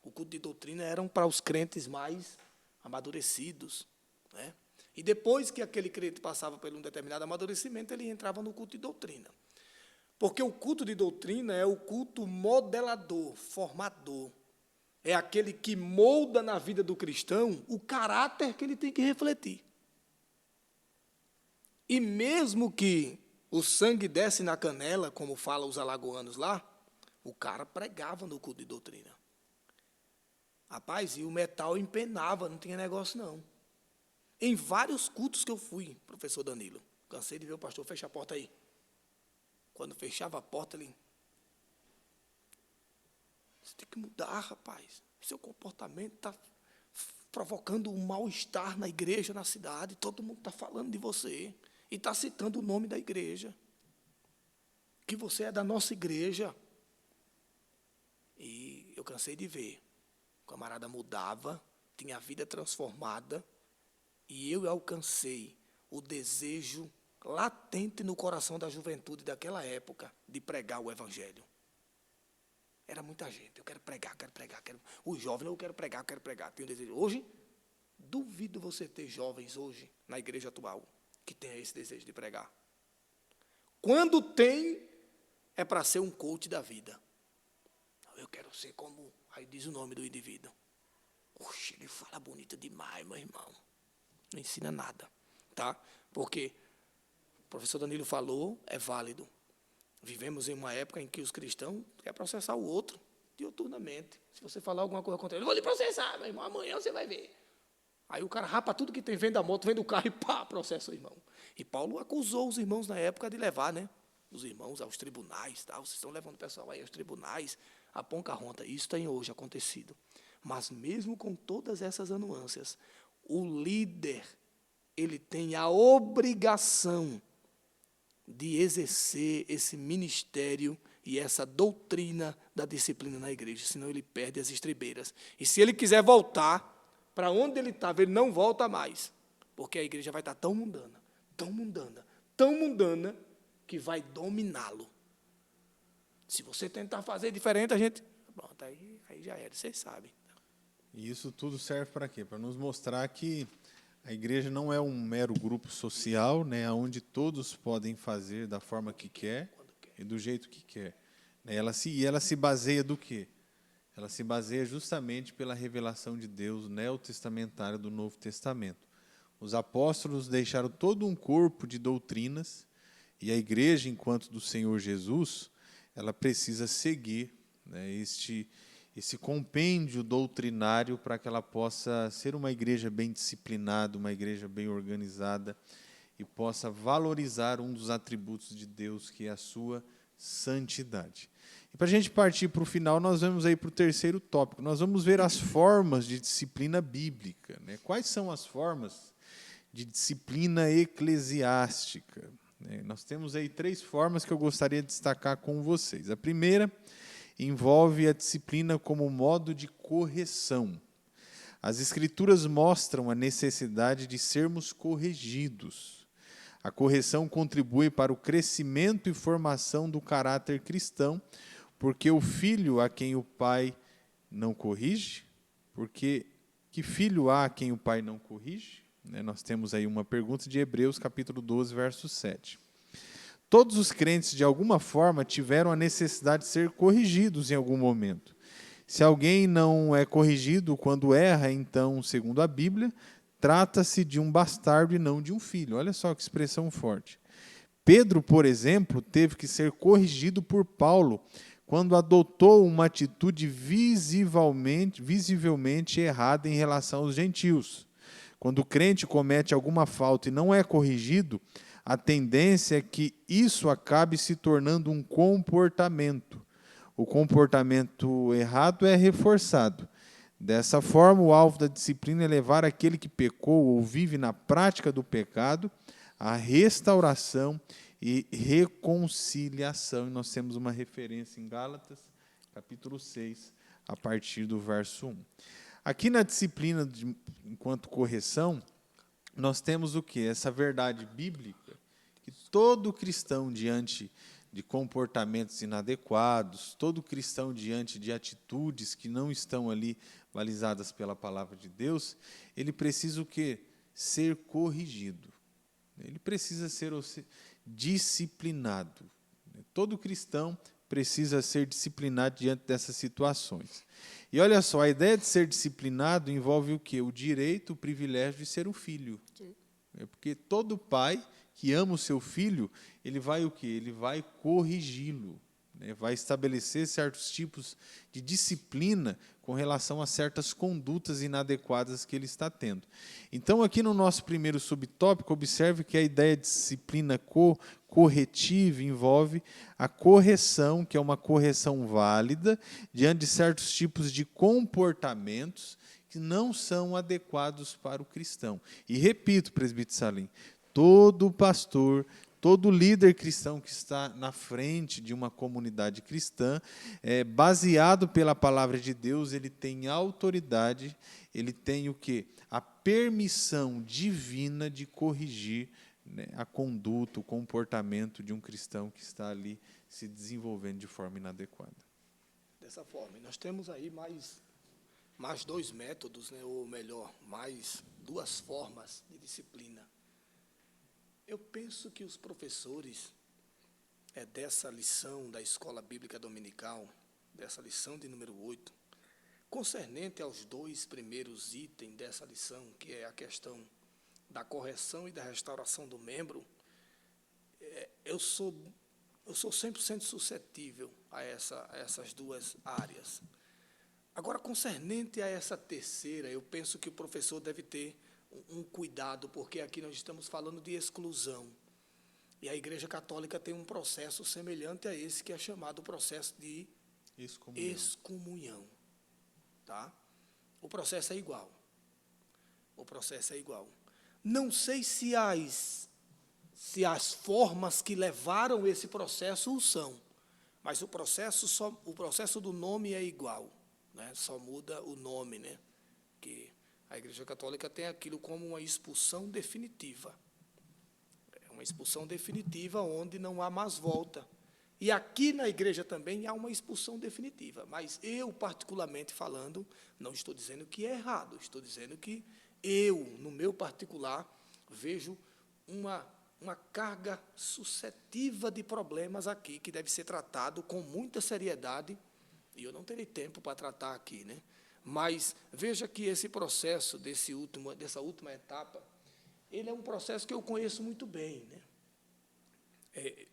A: O culto de doutrina eram para os crentes mais amadurecidos, né? E depois que aquele crente passava por um determinado amadurecimento, ele entrava no culto de doutrina. Porque o culto de doutrina é o culto modelador, formador. É aquele que molda na vida do cristão o caráter que ele tem que refletir. E mesmo que o sangue desce na canela, como falam os alagoanos lá, o cara pregava no culto de doutrina. Rapaz, e o metal empenava, não tinha negócio não. Em vários cultos que eu fui, professor Danilo, cansei de ver o pastor fechar a porta aí. Quando fechava a porta, ele: você tem que mudar, rapaz. Seu comportamento está provocando um mal-estar na igreja, na cidade. Todo mundo está falando de você e está citando o nome da igreja. Que você é da nossa igreja. E eu cansei de ver. O camarada mudava, tinha a vida transformada. E eu alcancei o desejo latente no coração da juventude daquela época de pregar o evangelho. Era muita gente. Eu quero pregar. Os jovens, eu quero pregar. Tenho desejo. Hoje, duvido você ter jovens hoje, na igreja atual, que tenha esse desejo de pregar. Quando tem, é para ser um coach da vida. Eu quero ser como... Aí diz o nome do indivíduo. Oxe, ele fala bonito demais, meu irmão. Não ensina nada, tá? Porque o professor Danilo falou, é válido. Vivemos em uma época em que os cristãos querem processar o outro. diuturnamente. Se você falar alguma coisa contra ele, eu vou lhe processar, meu irmão, amanhã você vai ver. Aí o cara rapa tudo que tem, vem da moto, vem do carro e pá, processa o irmão. E Paulo acusou os irmãos na época de levar, né? Os irmãos aos tribunais, tá? Vocês estão levando o pessoal aí aos tribunais, a Pocahontas. Isso tem hoje acontecido. Mas mesmo com todas essas anuâncias, o líder, ele tem a obrigação de exercer esse ministério e essa doutrina da disciplina na igreja, senão ele perde as estribeiras. E se ele quiser voltar para onde ele estava, ele não volta mais, porque a igreja vai estar tão mundana, tão mundana, tão mundana, que vai dominá-lo. Se você tentar fazer diferente, a gente... Pronto, aí já era, vocês sabem.
B: E isso tudo serve para quê? Para nos mostrar que a igreja não é um mero grupo social, né, onde todos podem fazer da forma que quer e do jeito que quer. Ela se baseia do quê? Ela se baseia justamente pela revelação de Deus neotestamentária do Novo Testamento. Os apóstolos deixaram todo um corpo de doutrinas e a igreja, enquanto do Senhor Jesus, ela precisa seguir, né, esse compêndio doutrinário para que ela possa ser uma igreja bem disciplinada, uma igreja bem organizada e possa valorizar um dos atributos de Deus, que é a sua santidade. E para a gente partir para o final, nós vamos aí para o terceiro tópico. Nós vamos ver as formas de disciplina bíblica, né? Quais são as formas de disciplina eclesiástica? Nós temos aí 3 formas que eu gostaria de destacar com vocês. A primeira envolve a disciplina como modo de correção. As Escrituras mostram a necessidade de sermos corrigidos. A correção contribui para o crescimento e formação do caráter cristão, porque o filho a quem o pai não corrige, porque que filho há a quem o pai não corrige? Nós temos aí uma pergunta de Hebreus, capítulo 12, verso 7. Todos os crentes, de alguma forma, tiveram a necessidade de ser corrigidos em algum momento. Se alguém não é corrigido quando erra, então, segundo a Bíblia, trata-se de um bastardo e não de um filho. Olha só que expressão forte. Pedro, por exemplo, teve que ser corrigido por Paulo quando adotou uma atitude visivelmente errada em relação aos gentios. Quando o crente comete alguma falta e não é corrigido, a tendência é que isso acabe se tornando um comportamento. O comportamento errado é reforçado. Dessa forma, o alvo da disciplina é levar aquele que pecou ou vive na prática do pecado à restauração e reconciliação. E nós temos uma referência em Gálatas, capítulo 6, a partir do verso 1. Aqui na disciplina, enquanto correção, nós temos o quê? Essa verdade bíblica, que todo cristão diante de comportamentos inadequados, todo cristão diante de atitudes que não estão ali balizadas pela palavra de Deus, ele precisa o quê? Ser corrigido. Ele precisa ser disciplinado. Todo cristão precisa ser disciplinado diante dessas situações. E olha só, a ideia de ser disciplinado envolve o quê? O direito, o privilégio de ser o filho. Porque todo pai que ama o seu filho, ele vai o quê? Ele vai corrigi-lo, né? Vai estabelecer certos tipos de disciplina com relação a certas condutas inadequadas que ele está tendo. Então, aqui no nosso primeiro subtópico, observe que a ideia de disciplina corretiva envolve a correção, que é uma correção válida, diante de certos tipos de comportamentos que não são adequados para o cristão. E repito, presbítero Salim, todo pastor, todo líder cristão que está na frente de uma comunidade cristã, baseado pela palavra de Deus, ele tem autoridade, ele tem o quê? A permissão divina de corrigir, né, a conduta, o comportamento de um cristão que está ali se desenvolvendo de forma inadequada.
A: Dessa forma, e nós temos aí mais 2 métodos, né, ou melhor, mais 2 formas de disciplina. Eu penso que os professores dessa lição da Escola Bíblica Dominical, dessa lição de número 8, concernente aos 2 primeiros itens dessa lição, que é a questão da correção e da restauração do membro, eu sou eu sou 100% suscetível a essas duas áreas. Agora, concernente a essa terceira, eu penso que o professor deve ter um cuidado, porque aqui nós estamos falando de exclusão. E a Igreja Católica tem um processo semelhante a esse, que é chamado processo de excomunhão. Tá? O processo é igual. O processo é igual. Não sei se as formas que levaram esse processo o são, mas o processo do nome é igual, né? Só muda o nome, né? Que a Igreja Católica tem aquilo como uma expulsão definitiva. É uma expulsão definitiva onde não há mais volta. E aqui na igreja também há uma expulsão definitiva, mas eu, particularmente falando, não estou dizendo que é errado, estou dizendo que eu, no meu particular, vejo uma carga suscetiva de problemas aqui, que deve ser tratado com muita seriedade, e eu não terei tempo para tratar aqui, né? Mas veja que esse processo dessa última etapa, ele é um processo que eu conheço muito bem, né?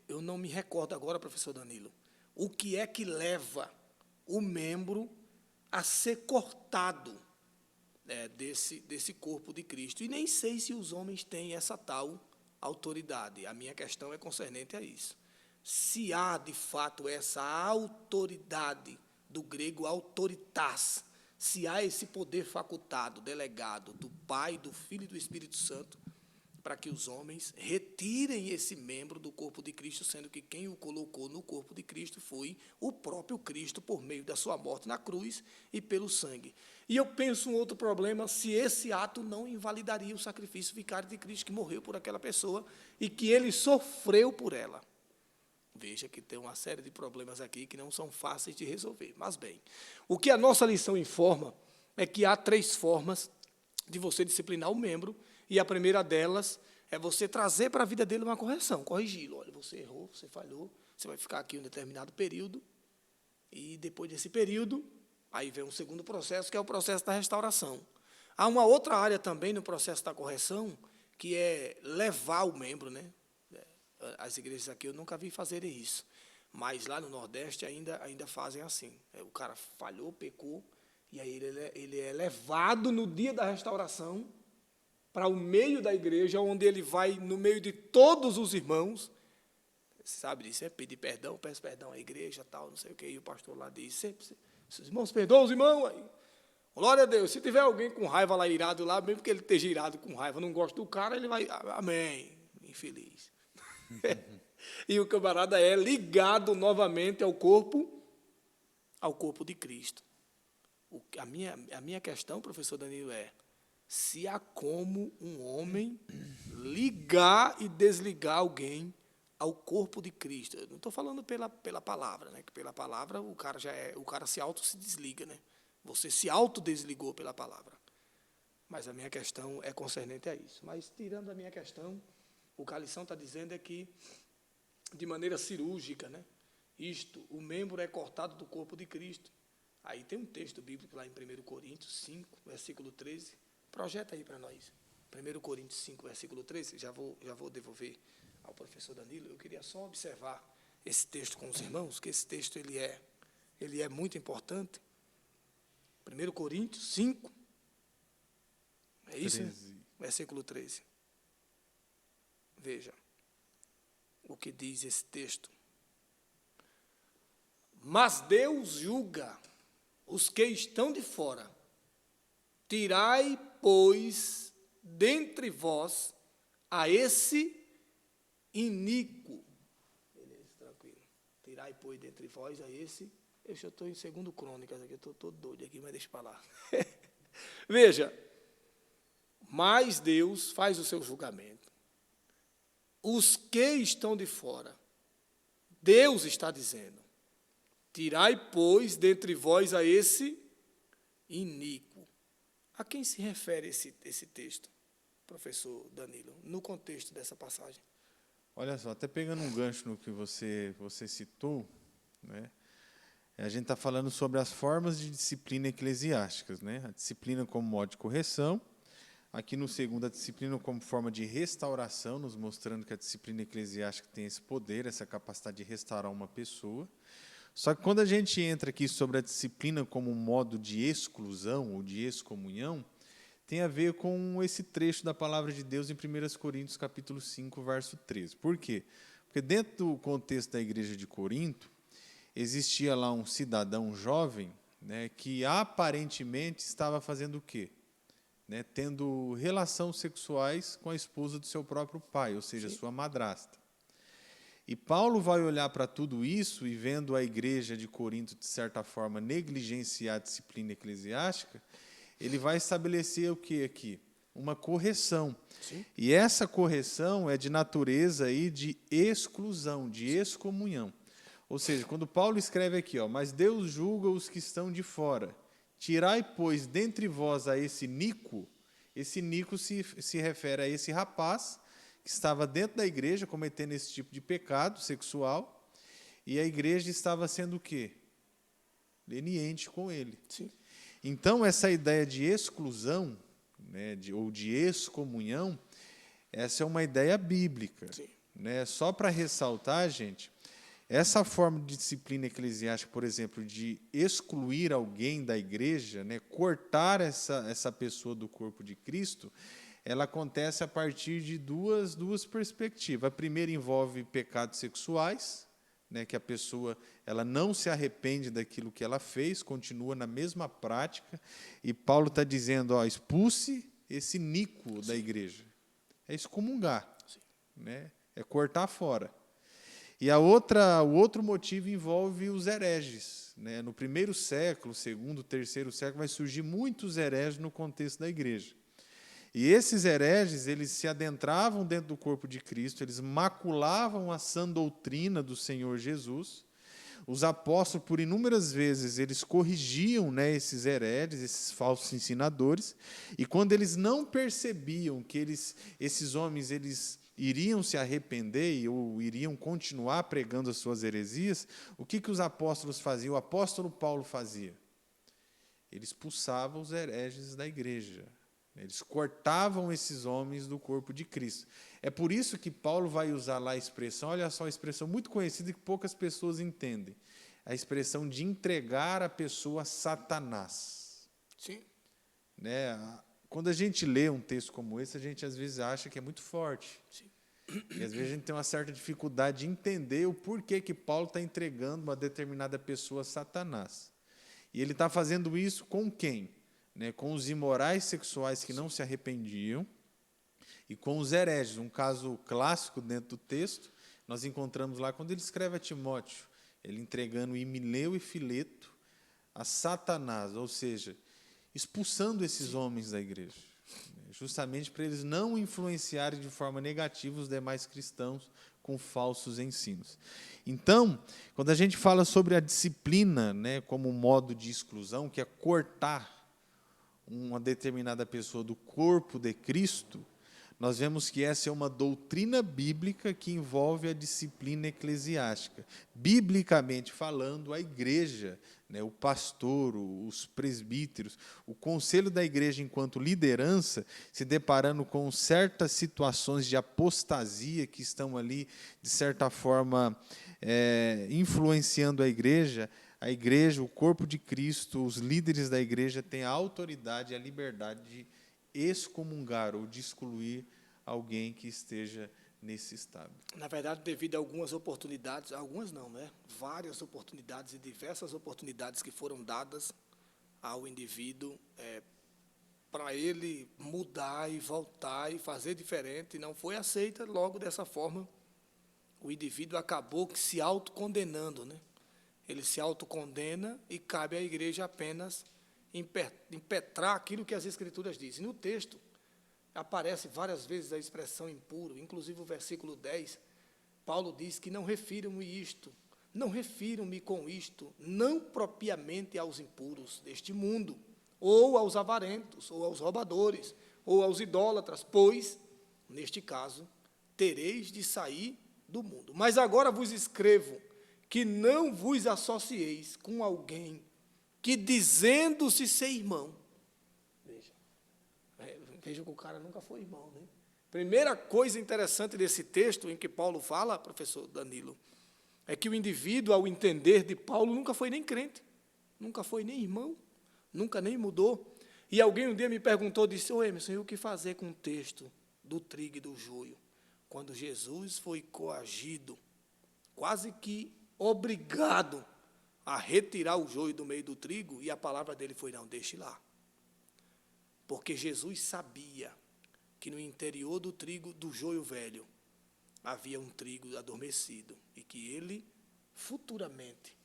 A: Eu não me recordo agora, professor Danilo, o que é que leva o membro a ser cortado, né, desse corpo de Cristo. E nem sei se os homens têm essa tal autoridade. A minha questão é concernente a isso. Se há, de fato, essa autoridade, do grego autoritas, se há esse poder facultado, delegado, do Pai, do Filho e do Espírito Santo, para que os homens retirem esse membro do corpo de Cristo, sendo que quem o colocou no corpo de Cristo foi o próprio Cristo, por meio da sua morte na cruz e pelo sangue. E eu penso um outro problema, se esse ato não invalidaria o sacrifício vicário de Cristo, que morreu por aquela pessoa e que ele sofreu por ela. Veja que tem uma série de problemas aqui que não são fáceis de resolver. Mas, bem, o que a nossa lição informa é que há 3 formas de você disciplinar o membro, e a primeira delas é você trazer para a vida dele uma correção, corrigi-lo. Olha, você errou, você falhou, você vai ficar aqui um determinado período, e depois desse período, aí vem um segundo processo, que é o processo da restauração. Há uma outra área também no processo da correção, que é levar o membro, né? As igrejas aqui eu nunca vi fazerem isso, mas lá no Nordeste ainda fazem assim. O cara falhou, pecou, e aí ele é levado no dia da restauração para o meio da igreja, onde ele vai no meio de todos os irmãos. Você sabe disso, é pedir perdão, peço perdão à igreja, tal, não sei o que, e o pastor lá diz, os irmãos perdoam os irmãos, aí. Glória a Deus, se tiver alguém com raiva lá, irado lá, mesmo que ele esteja irado com raiva, não gosta do cara, ele vai, amém, infeliz. E o camarada é ligado novamente ao corpo de Cristo. A minha questão, professor Danilo, é se há como um homem ligar e desligar alguém ao corpo de Cristo. Eu não estou falando pela palavra, né? Que pela palavra o cara se desliga, né? Você se autodesligou pela palavra. Mas a minha questão é concernente a isso. Mas, tirando a minha questão, o que a lição está dizendo é que, de maneira cirúrgica, né? O membro é cortado do corpo de Cristo. Aí tem um texto bíblico lá em 1 Coríntios 5, versículo 13. Projeta aí para nós. 1 Coríntios 5, versículo 13. Já vou devolver ao professor Danilo. Eu queria só observar esse texto com os irmãos, que esse texto ele é muito importante. 1 Coríntios 5, é isso? 13. Versículo 13. Veja o que diz esse texto. Mas Deus julga os que estão de fora. Tirai, pois, dentre vós a esse iníquo. Beleza, tranquilo. Tirai, pois, dentre vós a esse. Eu estou em 2 Crônicas aqui, eu estou todo doido aqui, mas deixa para lá. Veja, mas Deus faz o seu julgamento. Os que estão de fora, Deus está dizendo, tirai, pois, dentre vós a esse iníquo. A quem se refere esse texto, professor Danilo, no contexto dessa passagem?
B: Olha só, até pegando um gancho no que você citou, né? A gente está falando sobre as formas de disciplina eclesiásticas, né? A disciplina como modo de correção, Aqui no segundo, a disciplina como forma de restauração, nos mostrando que a disciplina eclesiástica tem esse poder, essa capacidade de restaurar uma pessoa. Só que quando a gente entra aqui sobre a disciplina como um modo de exclusão ou de excomunhão, tem a ver com esse trecho da palavra de Deus em 1 Coríntios, capítulo 5, verso 13. Por quê? Porque dentro do contexto da igreja de Corinto, existia lá um cidadão jovem, né, que aparentemente estava fazendo o quê? Né, tendo relações sexuais com a esposa do seu próprio pai, ou seja, sua madrasta. E Paulo vai olhar para tudo isso e, vendo a igreja de Corinto, de certa forma, negligenciar a disciplina eclesiástica, ele vai estabelecer o que aqui? Uma correção.
A: Sim.
B: E essa correção é de natureza aí de exclusão, de excomunhão. Ou seja, quando Paulo escreve aqui, mas Deus julga os que estão de fora. Tirai, pois, dentre vós a esse Nico se refere a esse rapaz que estava dentro da igreja cometendo esse tipo de pecado sexual, e a igreja estava sendo o quê? Leniente com ele.
A: Sim.
B: Então, essa ideia de exclusão, né, ou de excomunhão, essa é uma ideia bíblica.
A: Sim.
B: Né? Só para ressaltar, gente, essa forma de disciplina eclesiástica, por exemplo, de excluir alguém da igreja, né, cortar essa pessoa do corpo de Cristo, ela acontece a partir de duas perspectivas. A primeira envolve pecados sexuais, né, que a pessoa ela não se arrepende daquilo que ela fez, continua na mesma prática, e Paulo está dizendo, expulse esse Nico da igreja. É excomungar, né, é cortar fora. E o outro motivo envolve os hereges. Né? No primeiro século, segundo, terceiro século, vai surgir muitos hereges no contexto da igreja. E esses hereges, eles se adentravam dentro do corpo de Cristo, eles maculavam a sã doutrina do Senhor Jesus. Os apóstolos, por inúmeras vezes, eles corrigiam, né, esses hereges, esses falsos ensinadores, e quando eles não percebiam que esses homens eles iriam se arrepender ou iriam continuar pregando as suas heresias, o que os apóstolos faziam? O apóstolo Paulo fazia? Ele expulsava os hereges da igreja. Eles cortavam esses homens do corpo de Cristo. É por isso que Paulo vai usar lá a expressão, olha só, uma expressão muito conhecida que poucas pessoas entendem, a expressão de entregar a pessoa a Satanás.
A: Sim.
B: Né? Quando a gente lê um texto como esse, a gente às vezes acha que é muito forte.
A: Sim.
B: E às vezes a gente tem uma certa dificuldade de entender o porquê que Paulo está entregando uma determinada pessoa a Satanás. E ele está fazendo isso com quem? Né, com os imorais sexuais que não se arrependiam e com os hereges. Um caso clássico dentro do texto, nós encontramos lá quando ele escreve a Timóteo, ele entregando Himeneu e Fileto a Satanás, ou seja, expulsando esses homens da igreja, justamente para eles não influenciarem de forma negativa os demais cristãos com falsos ensinos. Então, quando a gente fala sobre a disciplina, né, como modo de exclusão, que é cortar uma determinada pessoa do corpo de Cristo, nós vemos que essa é uma doutrina bíblica que envolve a disciplina eclesiástica. Biblicamente falando, a igreja, né, o pastor, os presbíteros, o conselho da igreja enquanto liderança, se deparando com certas situações de apostasia que estão ali, de certa forma, influenciando a igreja, o corpo de Cristo, os líderes da igreja têm a autoridade e a liberdade de excomungar ou de excluir alguém que esteja nesse estado.
A: Na verdade, devido a algumas oportunidades, algumas não, né? Várias oportunidades e diversas oportunidades que foram dadas ao indivíduo para ele mudar e voltar e fazer diferente, não foi aceita, logo dessa forma o indivíduo acabou se autocondenando, né? Ele se autocondena e cabe à igreja apenas impetrar aquilo que as Escrituras dizem. No texto, aparece várias vezes a expressão impuro, inclusive o versículo 10, Paulo diz que não refiram-me com isto, não propriamente aos impuros deste mundo, ou aos avarentos, ou aos roubadores, ou aos idólatras, pois, neste caso, tereis de sair do mundo. Mas agora vos escrevo que não vos associeis com alguém que, dizendo-se ser irmão, veja, Veja que o cara nunca foi irmão, né? Primeira coisa interessante desse texto em que Paulo fala, professor Danilo, é que o indivíduo, ao entender de Paulo, nunca foi nem crente, nunca foi nem irmão, nunca nem mudou. E alguém um dia me perguntou, disse, ô Emerson, e o que fazer com o texto do trigo e do joio? Quando Jesus foi coagido, quase que obrigado a retirar o joio do meio do trigo, e a palavra dele foi, não, deixe lá. Porque Jesus sabia que no interior do trigo, do joio velho, havia um trigo adormecido, e que ele, futuramente,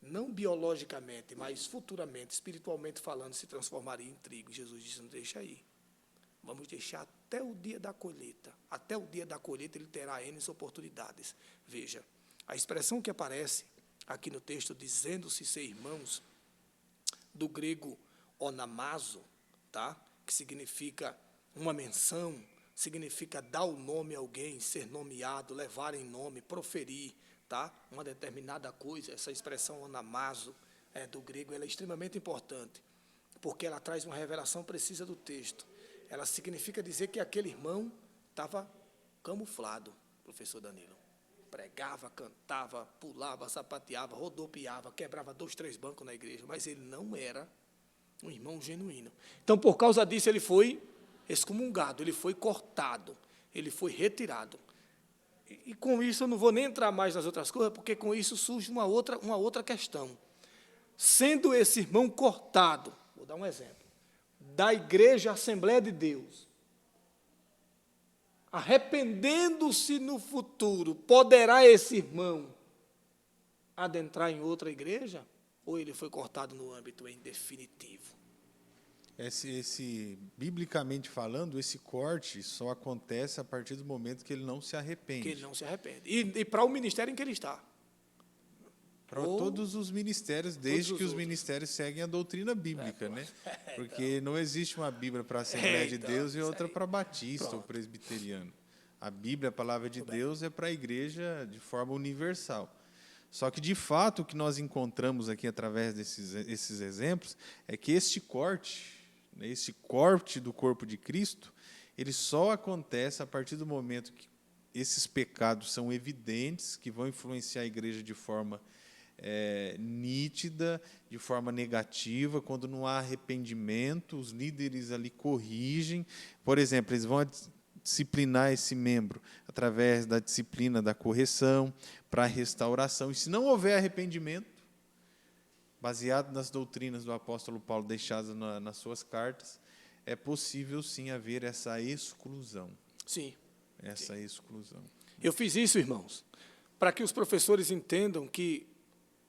A: não biologicamente, mas futuramente, espiritualmente falando, se transformaria em trigo. Jesus disse, não deixa aí. Vamos deixar até o dia da colheita. Até o dia da colheita ele terá N oportunidades. Veja, a expressão que aparece aqui no texto, dizendo-se ser irmãos, do grego onamazo, tá? Que significa uma menção, significa dar o nome a alguém, ser nomeado, levar em nome, proferir, tá? Uma determinada coisa. Essa expressão onamazo do grego, ela é extremamente importante, porque ela traz uma revelação precisa do texto. Ela significa dizer que aquele irmão estava camuflado, professor Danilo. Pregava, cantava, pulava, sapateava, rodopiava, quebrava 2, 3 bancos na igreja, mas ele não era um irmão genuíno. Então, por causa disso, ele foi excomungado, ele foi cortado, ele foi retirado. E com isso, eu não vou nem entrar mais nas outras coisas, porque com isso surge uma outra questão. Sendo esse irmão cortado, vou dar um exemplo, da Igreja Assembleia de Deus, arrependendo-se no futuro, poderá esse irmão adentrar em outra igreja? Ou ele foi cortado no âmbito em definitivo?
B: Biblicamente falando, esse corte só acontece a partir do momento que ele não se arrepende.
A: Que ele não se arrepende. E para o ministério em que ele está?
B: Para todos os ministérios, desde que os ministérios seguem a doutrina bíblica, né? Porque não existe uma Bíblia para a Assembleia de Deus e outra para Batista ou presbiteriano. A Bíblia, a palavra de Deus, é para a igreja de forma universal. Só que, de fato, o que nós encontramos aqui através desses exemplos é que este corte do corpo de Cristo, ele só acontece a partir do momento que esses pecados são evidentes, que vão influenciar a igreja de forma nítida, de forma negativa, quando não há arrependimento, os líderes ali corrigem. Por exemplo, eles vão disciplinar esse membro através da disciplina da correção, para a restauração. E se não houver arrependimento, baseado nas doutrinas do apóstolo Paulo deixadas nas suas cartas, é possível sim haver essa exclusão.
A: Sim.
B: Essa exclusão.
A: Eu fiz isso, irmãos, para que os professores entendam que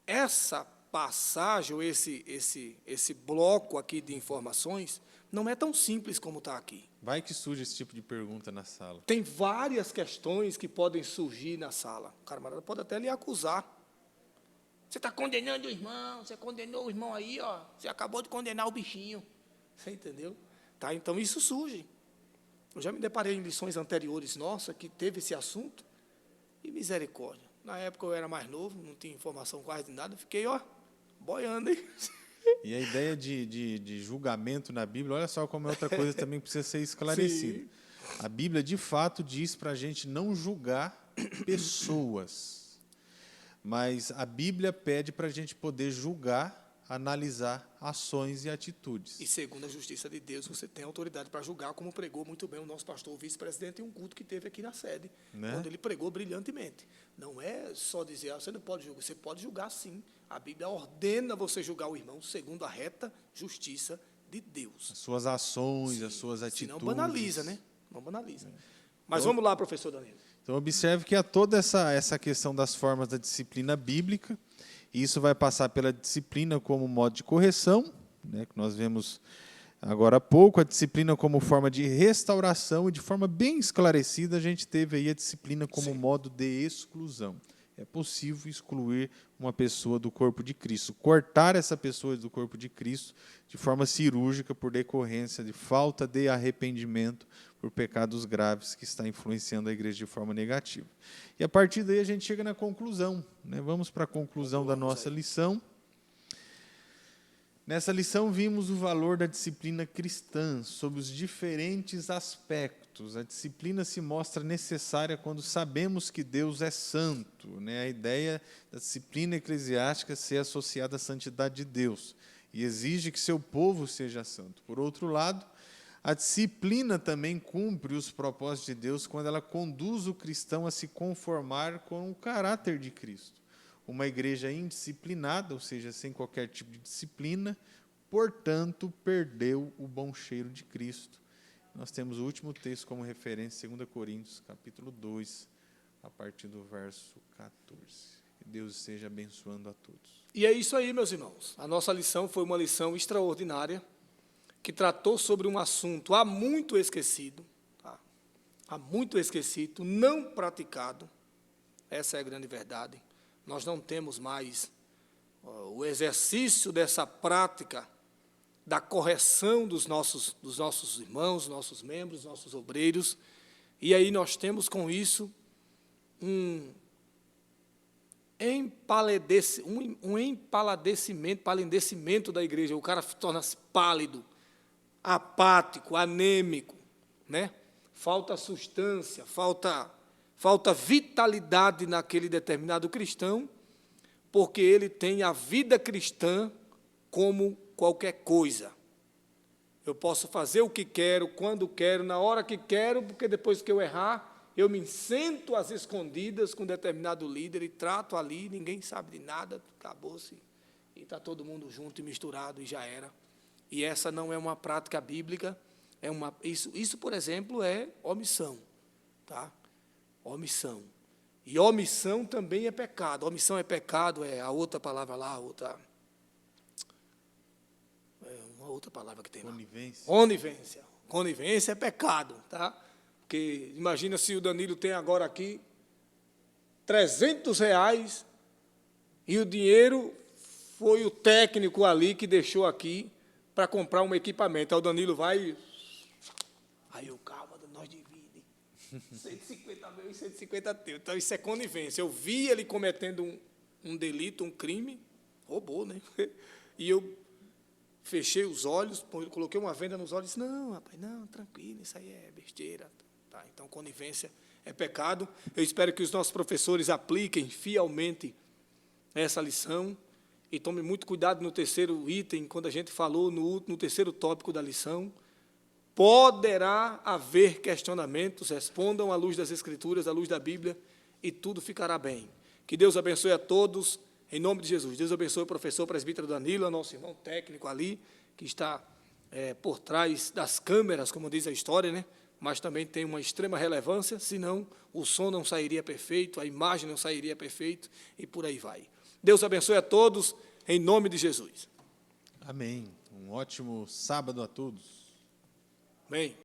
A: essa passagem, ou esse bloco aqui de informações, não é tão simples como está aqui.
B: Vai que surge esse tipo de pergunta na sala.
A: Tem várias questões que podem surgir na sala. O camarada pode até lhe acusar. Você está condenando o irmão, você condenou o irmão aí, ó, você acabou de condenar o bichinho. Você entendeu? Tá, então isso surge. Eu já me deparei em lições anteriores, nossa, que teve esse assunto, e misericórdia. Na época eu era mais novo, não tinha informação quase de nada, fiquei, ó, boiando, hein?
B: E a ideia de julgamento na Bíblia, olha só como é outra coisa também precisa ser esclarecida. Sim. A Bíblia, de fato, diz para a gente não julgar pessoas, mas a Bíblia pede para a gente poder julgar, analisar ações e atitudes.
A: E segundo a justiça de Deus, você tem autoridade para julgar, como pregou muito bem o nosso pastor, o vice-presidente, em um culto que teve aqui na sede, né? Onde ele pregou brilhantemente. Não é só dizer, você não pode julgar, você pode julgar sim. A Bíblia ordena você julgar o irmão segundo a reta justiça de Deus.
B: As suas ações, sim, as suas atitudes.
A: Não banaliza, né? Não banaliza. Mas vamos lá, professor Danilo.
B: Então, observe que há toda essa questão das formas da disciplina bíblica, e isso vai passar pela disciplina como modo de correção, né, que nós vemos agora há pouco, a disciplina como forma de restauração, e de forma bem esclarecida a gente teve aí a disciplina como modo de exclusão. É possível excluir uma pessoa do corpo de Cristo, cortar essa pessoa do corpo de Cristo de forma cirúrgica por decorrência de falta de arrependimento por pecados graves que está influenciando a igreja de forma negativa. E a partir daí a gente chega na conclusão, né? Vamos para a conclusão da nossa lição. Nessa lição vimos o valor da disciplina cristã sob os diferentes aspectos. A disciplina se mostra necessária quando sabemos que Deus é santo, né? A ideia da disciplina eclesiástica ser associada à santidade de Deus e exige que seu povo seja santo. Por outro lado, a disciplina também cumpre os propósitos de Deus quando ela conduz o cristão a se conformar com o caráter de Cristo. Uma igreja indisciplinada, ou seja, sem qualquer tipo de disciplina, portanto, perdeu o bom cheiro de Cristo. Nós temos o último texto como referência, 2 Coríntios, capítulo 2, a partir do verso 14. Que Deus esteja abençoando a todos.
A: E é isso aí, meus irmãos. A nossa lição foi uma lição extraordinária, que tratou sobre um assunto há muito esquecido, tá? Há muito esquecido, não praticado. Essa é a grande verdade. Nós não temos mais o exercício dessa prática da correção dos nossos irmãos, nossos membros, nossos obreiros. E aí nós temos com isso um empalidecimento da igreja. O cara torna-se pálido, apático, anêmico, né? Falta substância, falta vitalidade naquele determinado cristão, porque ele tem a vida cristã como qualquer coisa. Eu posso fazer o que quero, quando quero, na hora que quero, porque depois que eu errar, eu me sento às escondidas com determinado líder e trato ali, ninguém sabe de nada, acabou-se, e está todo mundo junto e misturado, e já era. E essa não é uma prática bíblica, isso, por exemplo, é omissão, tá? Omissão. E omissão também é pecado. Omissão é pecado, é a outra palavra lá, uma outra palavra que tem lá. Conivência. Conivência é pecado, tá? Porque imagina se o Danilo tem agora aqui R$300 e o dinheiro foi o técnico ali que deixou aqui para comprar um equipamento. Aí o Danilo vai, aí o carro, nós dividimos. 150 meu e 150 teu. Então, isso é conivência. Eu vi ele cometendo um delito, um crime, roubou, né? E eu fechei os olhos, coloquei uma venda nos olhos e disse, não, rapaz, não, tranquilo, isso aí é besteira. Tá, então, conivência é pecado. Eu espero que os nossos professores apliquem fielmente essa lição e tomem muito cuidado no terceiro item, quando a gente falou no terceiro tópico da lição. Poderá haver questionamentos, respondam à luz das Escrituras, à luz da Bíblia, e tudo ficará bem. Que Deus abençoe a todos, em nome de Jesus. Deus abençoe o professor presbítero Danilo, nosso irmão técnico ali, que está por trás das câmeras, como diz a história, né? Mas também tem uma extrema relevância, senão o som não sairia perfeito, a imagem não sairia perfeito, e por aí vai. Deus abençoe a todos, em nome de Jesus.
B: Amém. Um ótimo sábado a todos.
A: Amém.